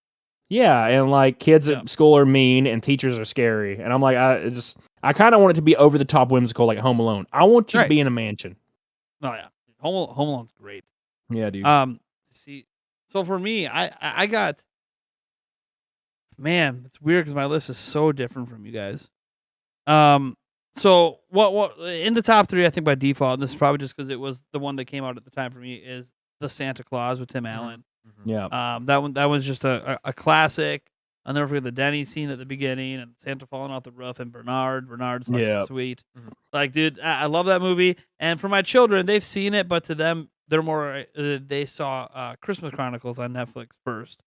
Yeah, and like kids Yeah. at school are mean and teachers are scary. And I'm like, I kind of want it to be over the top whimsical, like Home Alone. I want you to Right. be in a mansion. Oh yeah, Home Alone's great. Yeah, dude. See, so for me, I got, man, it's weird because my list is so different from you guys. So what in the top 3, I think by default, and this is probably just because it was the one that came out at the time for me, is the Santa Claus with Tim Allen. yeah. That one's just a classic. I'll never forget the Denny scene at the beginning and Santa falling off the roof and Bernard's fucking Yeah. sweet. Mhm. Like, dude, I love that movie. And for my children, they've seen it, but to them, they're more. They saw Christmas Chronicles on Netflix first,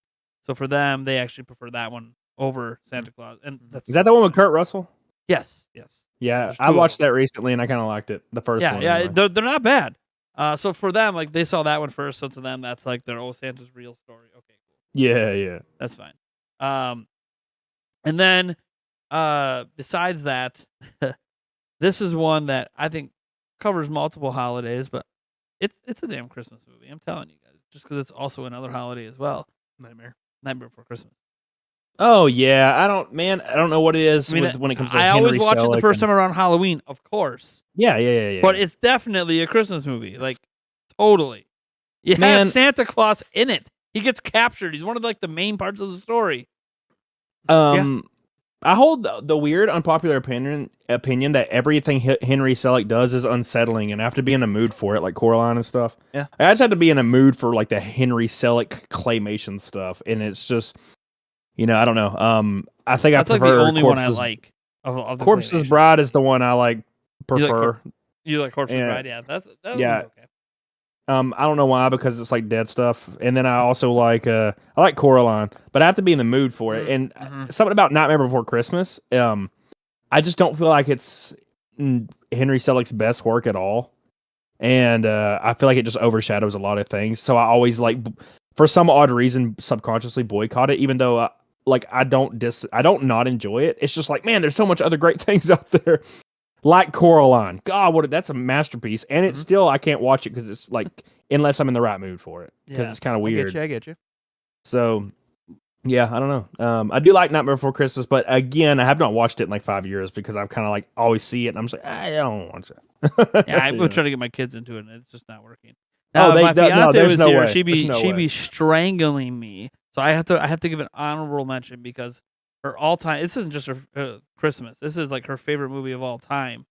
so for them, they actually prefer that one over Santa Claus. And that's Is that the one with Kurt Russell? Yes. Yeah, There's I two of watched them. that recently and I kind of liked it. The first one. Yeah, anyway. they're not bad. So for them, like they saw that one first, so to them, that's like their Santa's real story. Okay, cool. Yeah. That's fine. And then besides that, this is one that I think covers multiple holidays, but it's a damn Christmas movie. I'm telling you guys, just because it's also another holiday as well. Nightmare Before Christmas. Oh yeah, I don't know what it is I mean, when it comes to I Henry always watch it the Selick first and- time around Halloween, of course, Yeah. but it's definitely a Christmas movie. Like totally, it Man. has Santa Claus in it. He gets captured. He's one of like the main parts of the story. I hold the weird unpopular opinion that everything Henry Selick does is unsettling, and I have to be in a mood for it, like Coraline and stuff. Yeah. I just have to be in a mood for like the Henry Selick claymation stuff, and it's just I don't know. I think That's I like prefer the only one I Corpse's- like. Of the Corpse's claymation. Bride is the one I like You like prefer. You like Corpse's Yeah. Bride? Yeah, that Yeah. one's okay. I don't know why, because it's like dead stuff. And then I also like I like Coraline, but I have to be in the mood for it. And something about Nightmare Before Christmas, I just don't feel like it's Henry Selick's best work at all. And I feel like it just overshadows a lot of things. So I always for some odd reason, subconsciously boycott it, even though I don't not enjoy it. It's just like, man, there's so much other great things out there. Like Coraline. God, that's a masterpiece. And it's still, I can't watch it because it's like, unless I'm in the right mood for it. Because it's kind of weird. I get you. So, yeah, I don't know. I do like Nightmare Before Christmas, but again, I have not watched it in like 5 years because I've kind of like always see it and I'm just like, I don't watch it. Yeah, I've been trying to get my kids into it and it's just not working. Oh, My fiance there's was no here. way. She'd There's no way. be strangling me. So I have to give an honorable mention because her all time. This isn't just her Christmas. This is like her favorite movie of all time.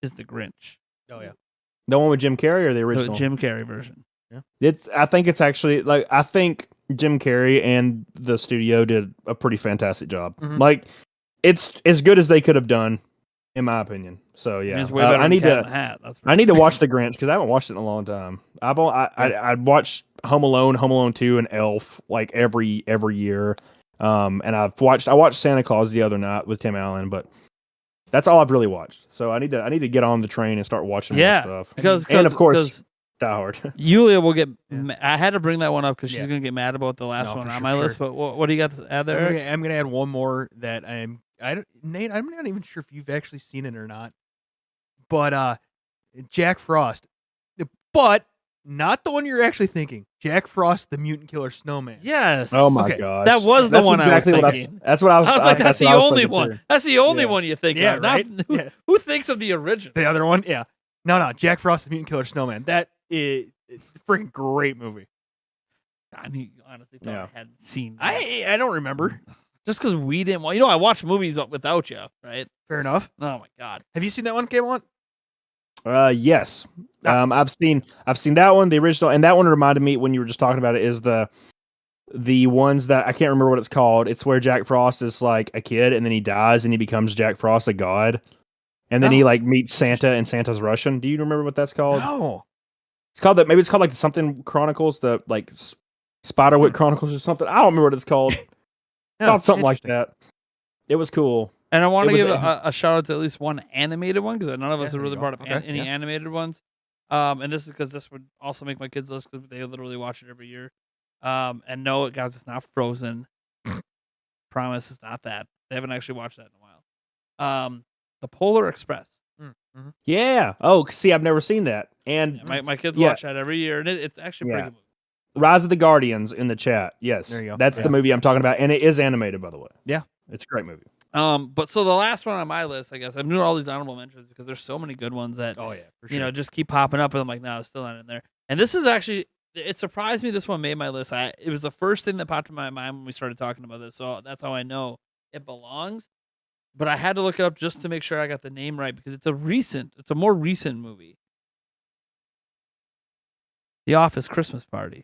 Is The Grinch. Oh yeah, The one with Jim Carrey or the The original? Jim Carrey version. Yeah. I think it's actually I think Jim Carrey and the studio did a pretty fantastic job. Like, it's as good as they could have done, in my opinion. So yeah, It's way better I than need Cat in to the Hat. That's I need to watch The Grinch because I haven't watched it in a long time. I watched Home Alone 2, and Elf like every year. And I watched Santa Claus the other night with Tim Allen, but that's all I've really watched. So I need to get on the train and start watching more stuff. Because of course, Die Hard. Yulia will get. I had to bring that one up because she's gonna get mad about the last one for on sure, my list. But what do you got to add there? I'm gonna add one more that Nate, I'm not even sure if you've actually seen it or not. But Jack Frost, but not the one you're actually thinking. Jack Frost, the Mutant Killer Snowman. Yes. Oh my gosh, that was the one exactly I was thinking. That's what I was. I was like, that's the only one. Too. That's the only one you think Yeah, of. right? Who thinks of the original? The other one, yeah. No, Jack Frost, the Mutant Killer Snowman. That is it's a freaking great movie. I honestly thought I hadn't seen that. I don't remember. Just because we didn't want, I watch movies without you, right? Fair enough. Oh my god. Have you seen that one, K1? Yes. I've seen that one, the original, and that one reminded me when you were just talking about it is the ones that I can't remember what it's called. It's where Jack Frost is like a kid and then he dies and he becomes Jack Frost, a god. And then he like meets Santa and Santa's Russian. Do you remember what that's called? No. It's called that. Maybe it's called like something Chronicles, the like Spiderwick Chronicles or something. I don't remember what it's called. It's called something like that. It was cool. And I want to give a shout out to at least one animated one because none of us have really brought up any animated ones. And this is because this would also make my kids' list because they literally watch it every year. And no, guys, it's not Frozen. Promise, it's not that. They haven't actually watched that in a while. The Polar Express. Mm-hmm. Yeah. Oh, see, I've never seen that. And my kids watch that every year, and it's actually a pretty good movie. Rise of the Guardians in the chat. Yes, there you go. That's the movie I'm talking about, and it is animated, by the way. Yeah, it's a great movie. But so the last one on my list, I guess I'm doing all these honorable mentions because there's so many good ones that for sure. just keep popping up, and I'm like, no, it's still not in there. And this is actually, it surprised me. This one made my list. It was the first thing that popped in my mind when we started talking about this, so that's how I know it belongs. But I had to look it up just to make sure I got the name right because it's a more recent movie. The Office Christmas Party.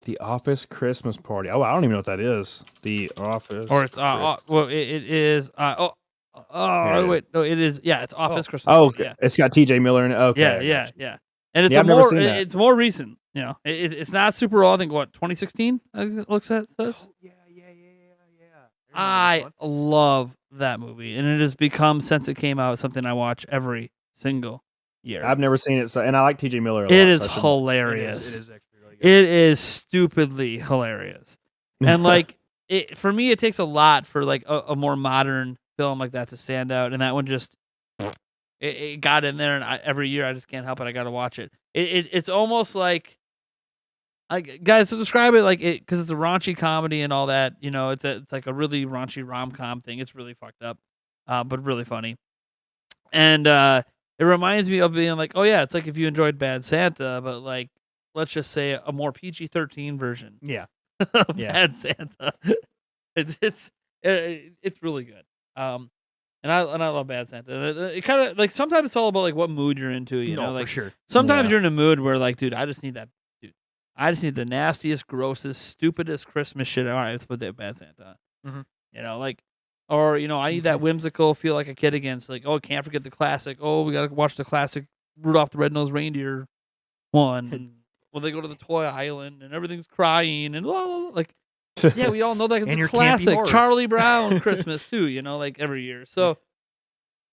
The Office Christmas Party. Oh, I don't even know what that is. The Office. Or it's it is wait, no, it is it's Office Christmas Party. Okay. Yeah. It's got TJ Miller in it. Okay. Yeah. And it's it's more recent, It's not super old. I think 2016 it looks at says. Oh, yeah. I love that movie, and it has become, since it came out, something I watch every single year. I've never seen it, and I like TJ Miller a lot. It is hilarious. It is actually really good. It is stupidly hilarious. And for me, it takes a lot for like a more modern film like that to stand out, and that one just it got in there, and every year I just can't help it. I got to watch it. It's almost like. Guys, to describe it because it's a raunchy comedy and all that, it's like a really raunchy rom-com thing. It's really fucked up, but really funny. And it reminds me of being like, oh yeah, it's like if you enjoyed Bad Santa, but like, let's just say a more PG-13 version. Yeah, of Bad Santa. It's really good. And I love Bad Santa. It kind of like sometimes it's all about like what mood you're into. You know, like for sure. Sometimes you're in a mood where like, dude, I just need that. I just need the nastiest, grossest, stupidest Christmas shit. All right, let's put that Bad Santa on. Mhm. You know, like, or, you know, I need that whimsical, feel like a kid again. So like, oh, can't forget the classic. Oh, we got to watch the classic Rudolph the Red-Nosed Reindeer one. And when they go to the toy island and everything's crying and blah, blah, blah. Like, yeah, we all know that. It's And a your campy classic horror. Charlie Brown Christmas too, you know, like every year. So,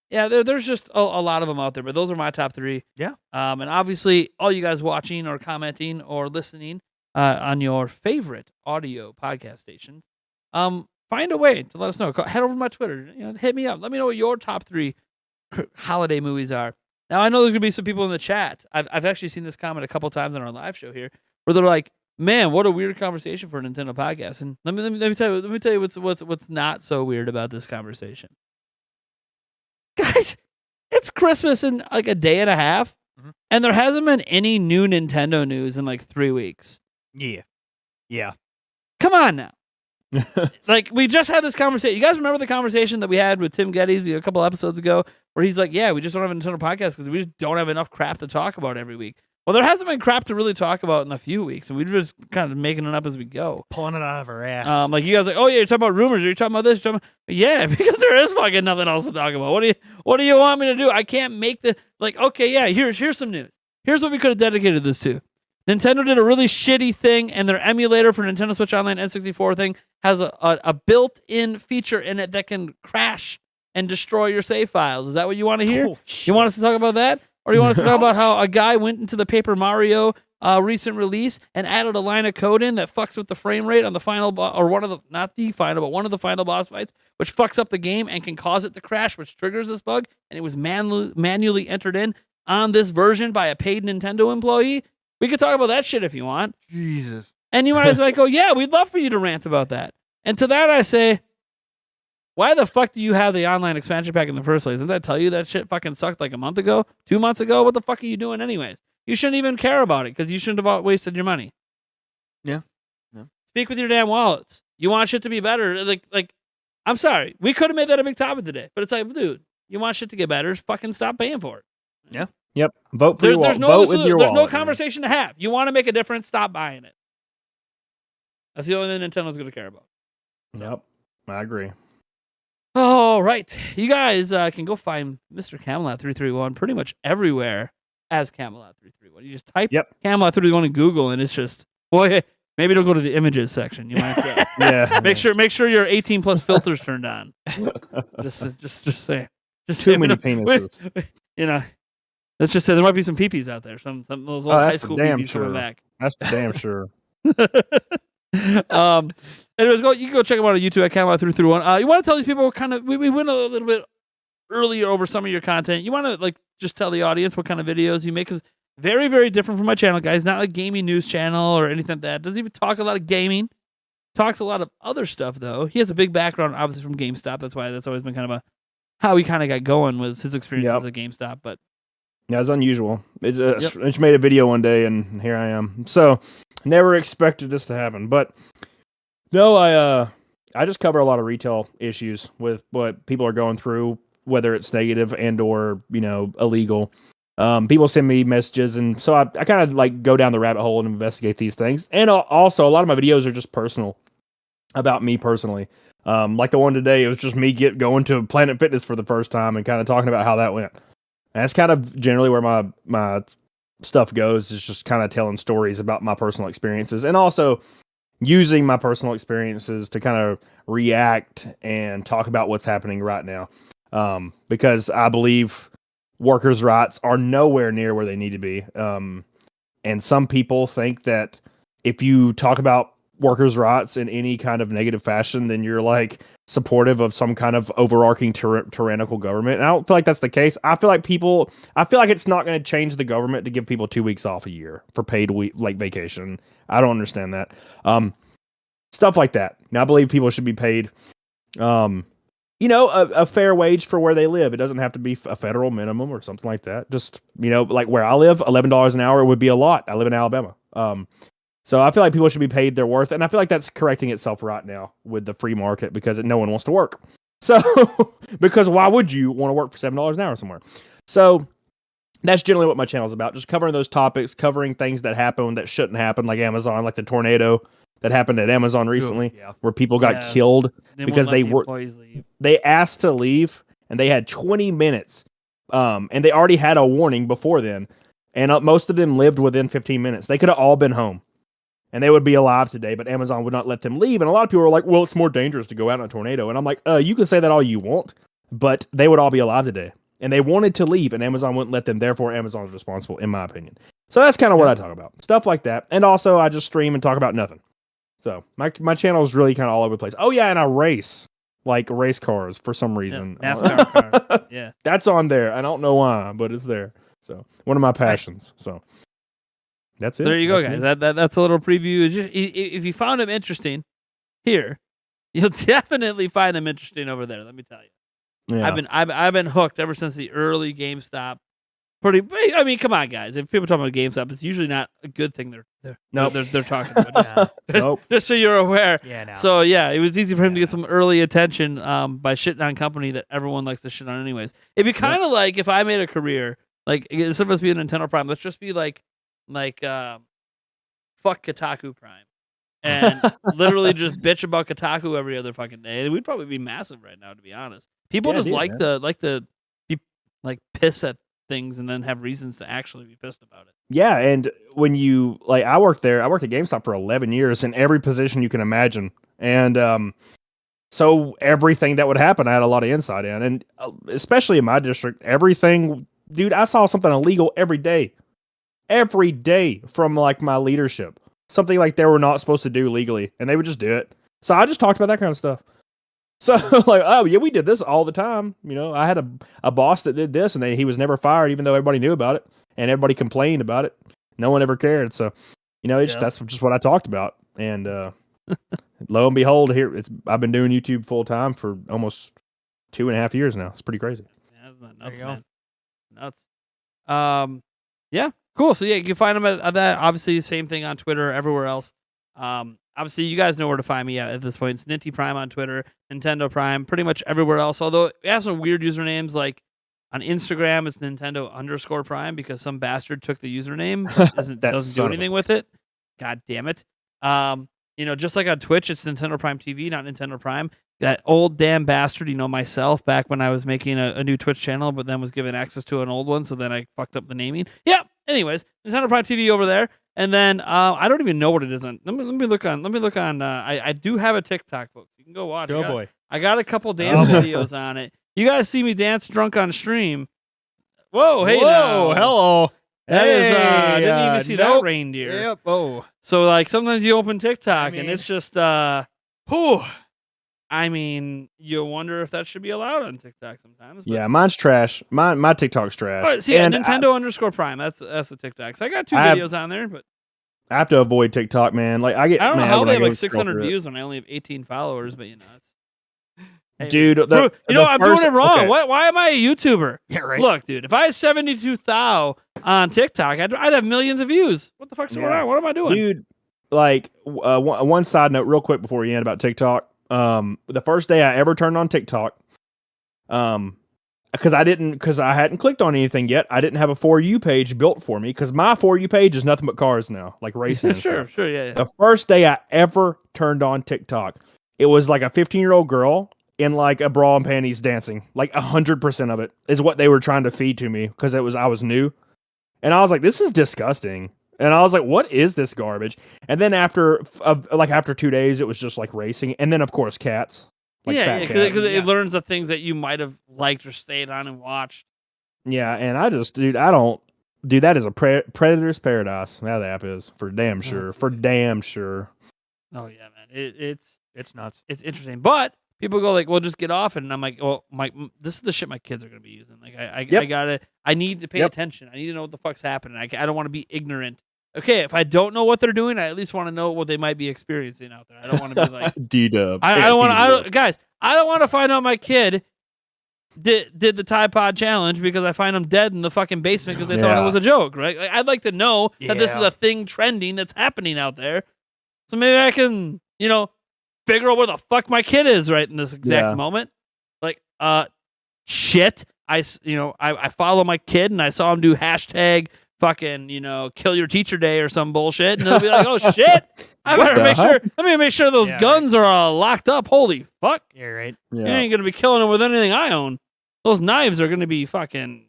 yeah, there's just a lot of them out there, but those are my top 3. Yeah. And obviously, all you guys watching or commenting or listening on your favorite audio podcast stations, find a way to let us know. Head over to my Twitter. You know, hit me up. Let me know what your top 3 holiday movies are. Now, I know there's gonna be some people in the chat. I've actually seen this comment a couple times on our live show here, where they're like, "Man, what a weird conversation for a Nintendo podcast." And let me tell you what's not so weird about this conversation. Guys, it's Christmas in like a day and a half, and there hasn't been any new Nintendo news in like 3 weeks. Yeah. Yeah. Come on now. Like, we just had this conversation. You guys remember the conversation that we had with Tim Geddes a couple episodes ago, where he's like, yeah, we just don't have a Nintendo podcast because we just don't have enough crap to talk about every week. Well, there hasn't been crap to really talk about in a few weeks, and we're just kind of making it up as we go. Pulling it out of our ass. Like, you guys are like, oh, yeah, you're talking about rumors. Are you talking about this? Yeah, because there is fucking nothing else to talk about. What do you want me to do? I can't make like, okay, yeah, here's some news. Here's what we could have dedicated this to. Nintendo did a really shitty thing, and their emulator for Nintendo Switch Online N64 thing has a built-in feature in it that can crash and destroy your save files. Is that what you want to hear? Oh, shit. You want us to talk about that? Or you want us to talk about how a guy went into the Paper Mario recent release and added a line of code in that fucks with the frame rate on the final, or one of the, not the final, but one of the final boss fights, which fucks up the game and can cause it to crash, which triggers this bug, and it was manually entered in on this version by a paid Nintendo employee? We could talk about that shit if you want. Jesus. And you might as well go, yeah, we'd love for you to rant about that. And to that I say, why the fuck do you have the online expansion pack in the first place? Didn't I tell you that shit fucking sucked like a month ago? 2 months ago? What the fuck are you doing anyways? You shouldn't even care about it because you shouldn't have wasted your money. Yeah. Speak with your damn wallets. You want shit to be better. Like, I'm sorry. We could have made that a big topic today. But it's like, dude, you want shit to get better, just fucking stop paying for it. Yeah. Yep. Vote for your There's no, Vote with your there's no wallet, man. conversation to have. You want to make a difference, stop buying it. That's the only thing Nintendo's going to care about. Yep. I agree. All right. You guys can go find Mr. Camelot 331 pretty much everywhere as Camelot 331. You just type Camelot 331 in Google and it's just, boy, maybe don't go to the images section. You might have to make sure your 18 plus filters turned on. Just say. Just Too say, many penises. You know, let's just say there might be some peepees out there. Some of those old high school peepees coming back. That's for damn sure. Anyways, you can go check them out on YouTube at Camelot 331. You want to tell these people what kind of we went a little bit earlier over some of your content. You want to like just tell the audience what kind of videos you make, because very, very different from my channel, guys. Not a gaming news channel or anything like that. Doesn't even talk a lot of gaming. Talks a lot of other stuff though. He has a big background, obviously from GameStop. That's why that's always been kind of how he kind of got going, was his experiences at GameStop. But yeah, it's unusual. I just made a video one day, and here I am. So, never expected this to happen. But no, I just cover a lot of retail issues with what people are going through, whether it's negative and or illegal. People send me messages, and so I kind of like go down the rabbit hole and investigate these things. And also, a lot of my videos are just personal, about me personally. Like the one today, it was just me going to Planet Fitness for the first time and kind of talking about how that went. And that's kind of generally where my stuff goes, is just kind of telling stories about my personal experiences, and also using my personal experiences to kind of react and talk about what's happening right now. Because I believe workers' rights are nowhere near where they need to be. And some people think that if you talk about workers' rights in any kind of negative fashion, then you're like supportive of some kind of overarching tyrannical government. And I don't feel like that's the case. I feel like it's not going to change the government to give people 2 weeks off a year for paid vacation. I don't understand that. Stuff like that. Now, I believe people should be paid, a fair wage for where they live. It doesn't have to be a federal minimum or something like that. Just, like where I live, $11 an hour would be a lot. I live in Alabama. So I feel like people should be paid their worth, and I feel like that's correcting itself right now with the free market, because no one wants to work. So, because why would you want to work for $7 an hour somewhere? So That's generally what my channel is about. Just covering those topics, covering things that happen that shouldn't happen, like Amazon, like the tornado that happened at Amazon recently, where people got killed because they asked to leave and they had 20 minutes. And they already had a warning before then. And most of them lived within 15 minutes. They could have all been home and they would be alive today, but Amazon would not let them leave. And a lot of people were like, well, it's more dangerous to go out in a tornado. And I'm like, you can say that all you want, but they would all be alive today. And they wanted to leave, and Amazon wouldn't let them. Therefore, Amazon's responsible, in my opinion. So that's kind of what I talk about. Stuff like that. And also, I just stream and talk about nothing. So my channel is really kind of all over the place. Oh, yeah, and I race. Like race cars for some reason. Yeah, NASCAR car. Yeah. That's on there. I don't know why, but it's there. So one of my passions. So that's it. There you go, guys. That's a little preview. If you found him interesting here, you'll definitely find him interesting over there. Let me tell you. Yeah. I've been hooked ever since the early GameStop. I mean, come on, guys. If people talk about GameStop, it's usually not a good thing they're talking about. Just so you're aware. Yeah. No. So yeah, it was easy for him to get some early attention by shitting on company that everyone likes to shit on anyways. It'd be kind of like if I made a career, like instead of us being Nintendo Prime, let's just be like fuck Kotaku Prime. And literally just bitch about Kotaku every other fucking day. We'd probably be massive right now, to be honest. People like to be like piss at things and then have reasons to actually be pissed about it. Yeah, and when you I worked at GameStop for 11 years in every position you can imagine. And so everything that would happen, I had a lot of insight in. And especially in my district, everything, dude, I saw something illegal every day from like my leadership. Something like they were not supposed to do legally, and they would just do it. So I just talked about that kind of stuff. So like, oh yeah, we did this all the time. You know, I had a boss that did this, and he was never fired, even though everybody knew about it, and everybody complained about it. No one ever cared. So, you know, that's just what I talked about. And lo and behold, I've been doing YouTube full time for almost 2.5 years now. It's pretty crazy. Yeah, that's nuts, man. Nuts. Yeah. Cool. So yeah, you can find them at that. Obviously, same thing on Twitter, everywhere else. Obviously, you guys know where to find me at this point. It's Ninty Prime on Twitter, Nintendo Prime, pretty much everywhere else. Although we have some weird usernames, like on Instagram, it's Nintendo_Prime because some bastard took the username, but doesn't do anything with it. God damn it. Just like on Twitch, it's Nintendo Prime TV, not Nintendo Prime. That old damn bastard, myself, back when I was making a new Twitch channel, but then was given access to an old one, so then I fucked up the naming. Yeah. Anyways, Nintendo Prime TV over there, and then I don't even know what it is on. Let me look on. I do have a TikTok, folks. You can go watch. Boy! I got a couple dance videos on it. You guys see me dance drunk on stream? Whoa! Hey, now. Hello. That is. I didn't even see that reindeer. Yep. Oh. So like sometimes you open TikTok and it's just whew. I mean, you wonder if that should be allowed on TikTok sometimes. But... Yeah, mine's trash. My TikTok's trash. All right, see, Nintendo_Prime. That's the TikTok. So I got two videos on there, but I have to avoid TikTok, man. Like I don't know how they have like 600 views when I only have 18 followers, but it's. Hey, dude, I'm doing it wrong. Okay. Why am I a YouTuber? Yeah, right. Look, dude, if I had 72,000 on TikTok, I'd have millions of views. What the fuck's going on? What am I doing, dude? Like one side note, real quick before you end about TikTok. The first day I ever turned on TikTok, because I hadn't clicked on anything yet. I didn't have a For You page built for me because my For You page is nothing but cars now, like racing. Sure, yeah. The first day I ever turned on TikTok, it was like a 15-year-old girl in like a bra and panties dancing. Like 100% of it is what they were trying to feed to me because I was new, and I was like, this is disgusting. And I was like, what is this garbage? And then after 2 days, it was just like racing. And then, of course, cats. Like because it learns the things that you might have liked or stayed on and watched. Yeah, and that is a predator's paradise. That app is, for damn sure. For damn sure. Oh, yeah, man. It's nuts. It's interesting. But people go like, well, just get off it. And I'm like, well, this is the shit my kids are going to be using. Like, I need to pay attention. I need to know what the fuck's happening. I don't want to be ignorant. Okay, if I don't know what they're doing, I at least want to know what they might be experiencing out there. I don't want to be like D-dub. I don't want guys. I don't want to find out my kid did the Tide Pod challenge because I find them dead in the fucking basement because they thought it was a joke, right? Like, I'd like to know that this is a thing trending that's happening out there, so maybe I can figure out where the fuck my kid is right in this exact moment. Like, shit. I follow my kid and I saw him do hashtag fucking, kill your teacher day or some bullshit. And they'll be like, oh shit, I better make sure those guns are all locked up. Holy fuck. Yeah, right. You ain't going to be killing them with anything I own. Those knives are going to be fucking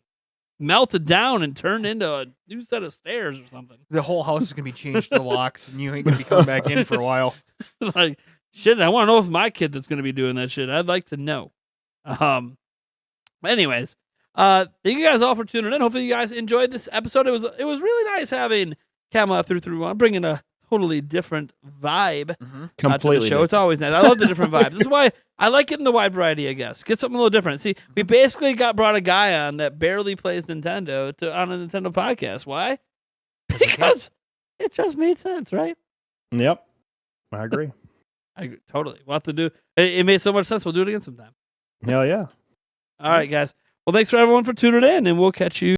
melted down and turned into a new set of stairs or something. The whole house is going to be changed to locks and you ain't going to be coming back in for a while. Like, shit, I want to know if my kid that's going to be doing that shit. I'd like to know. Anyways, thank you guys all for tuning in. Hopefully you guys enjoyed this episode. It was really nice having Kamala through. I'm bringing a totally different vibe to the show. It's always nice. I love the different vibes. This is why I like getting the wide variety, I guess. Get something a little different. See, we basically brought a guy on that barely plays Nintendo on a Nintendo podcast. Why? Because it just made sense, right? Yep. I agree. Totally. We'll have to do it. Made so much sense. We'll do it again sometime. Hell yeah. All right, guys. Well, thanks for everyone for tuning in, and we'll catch you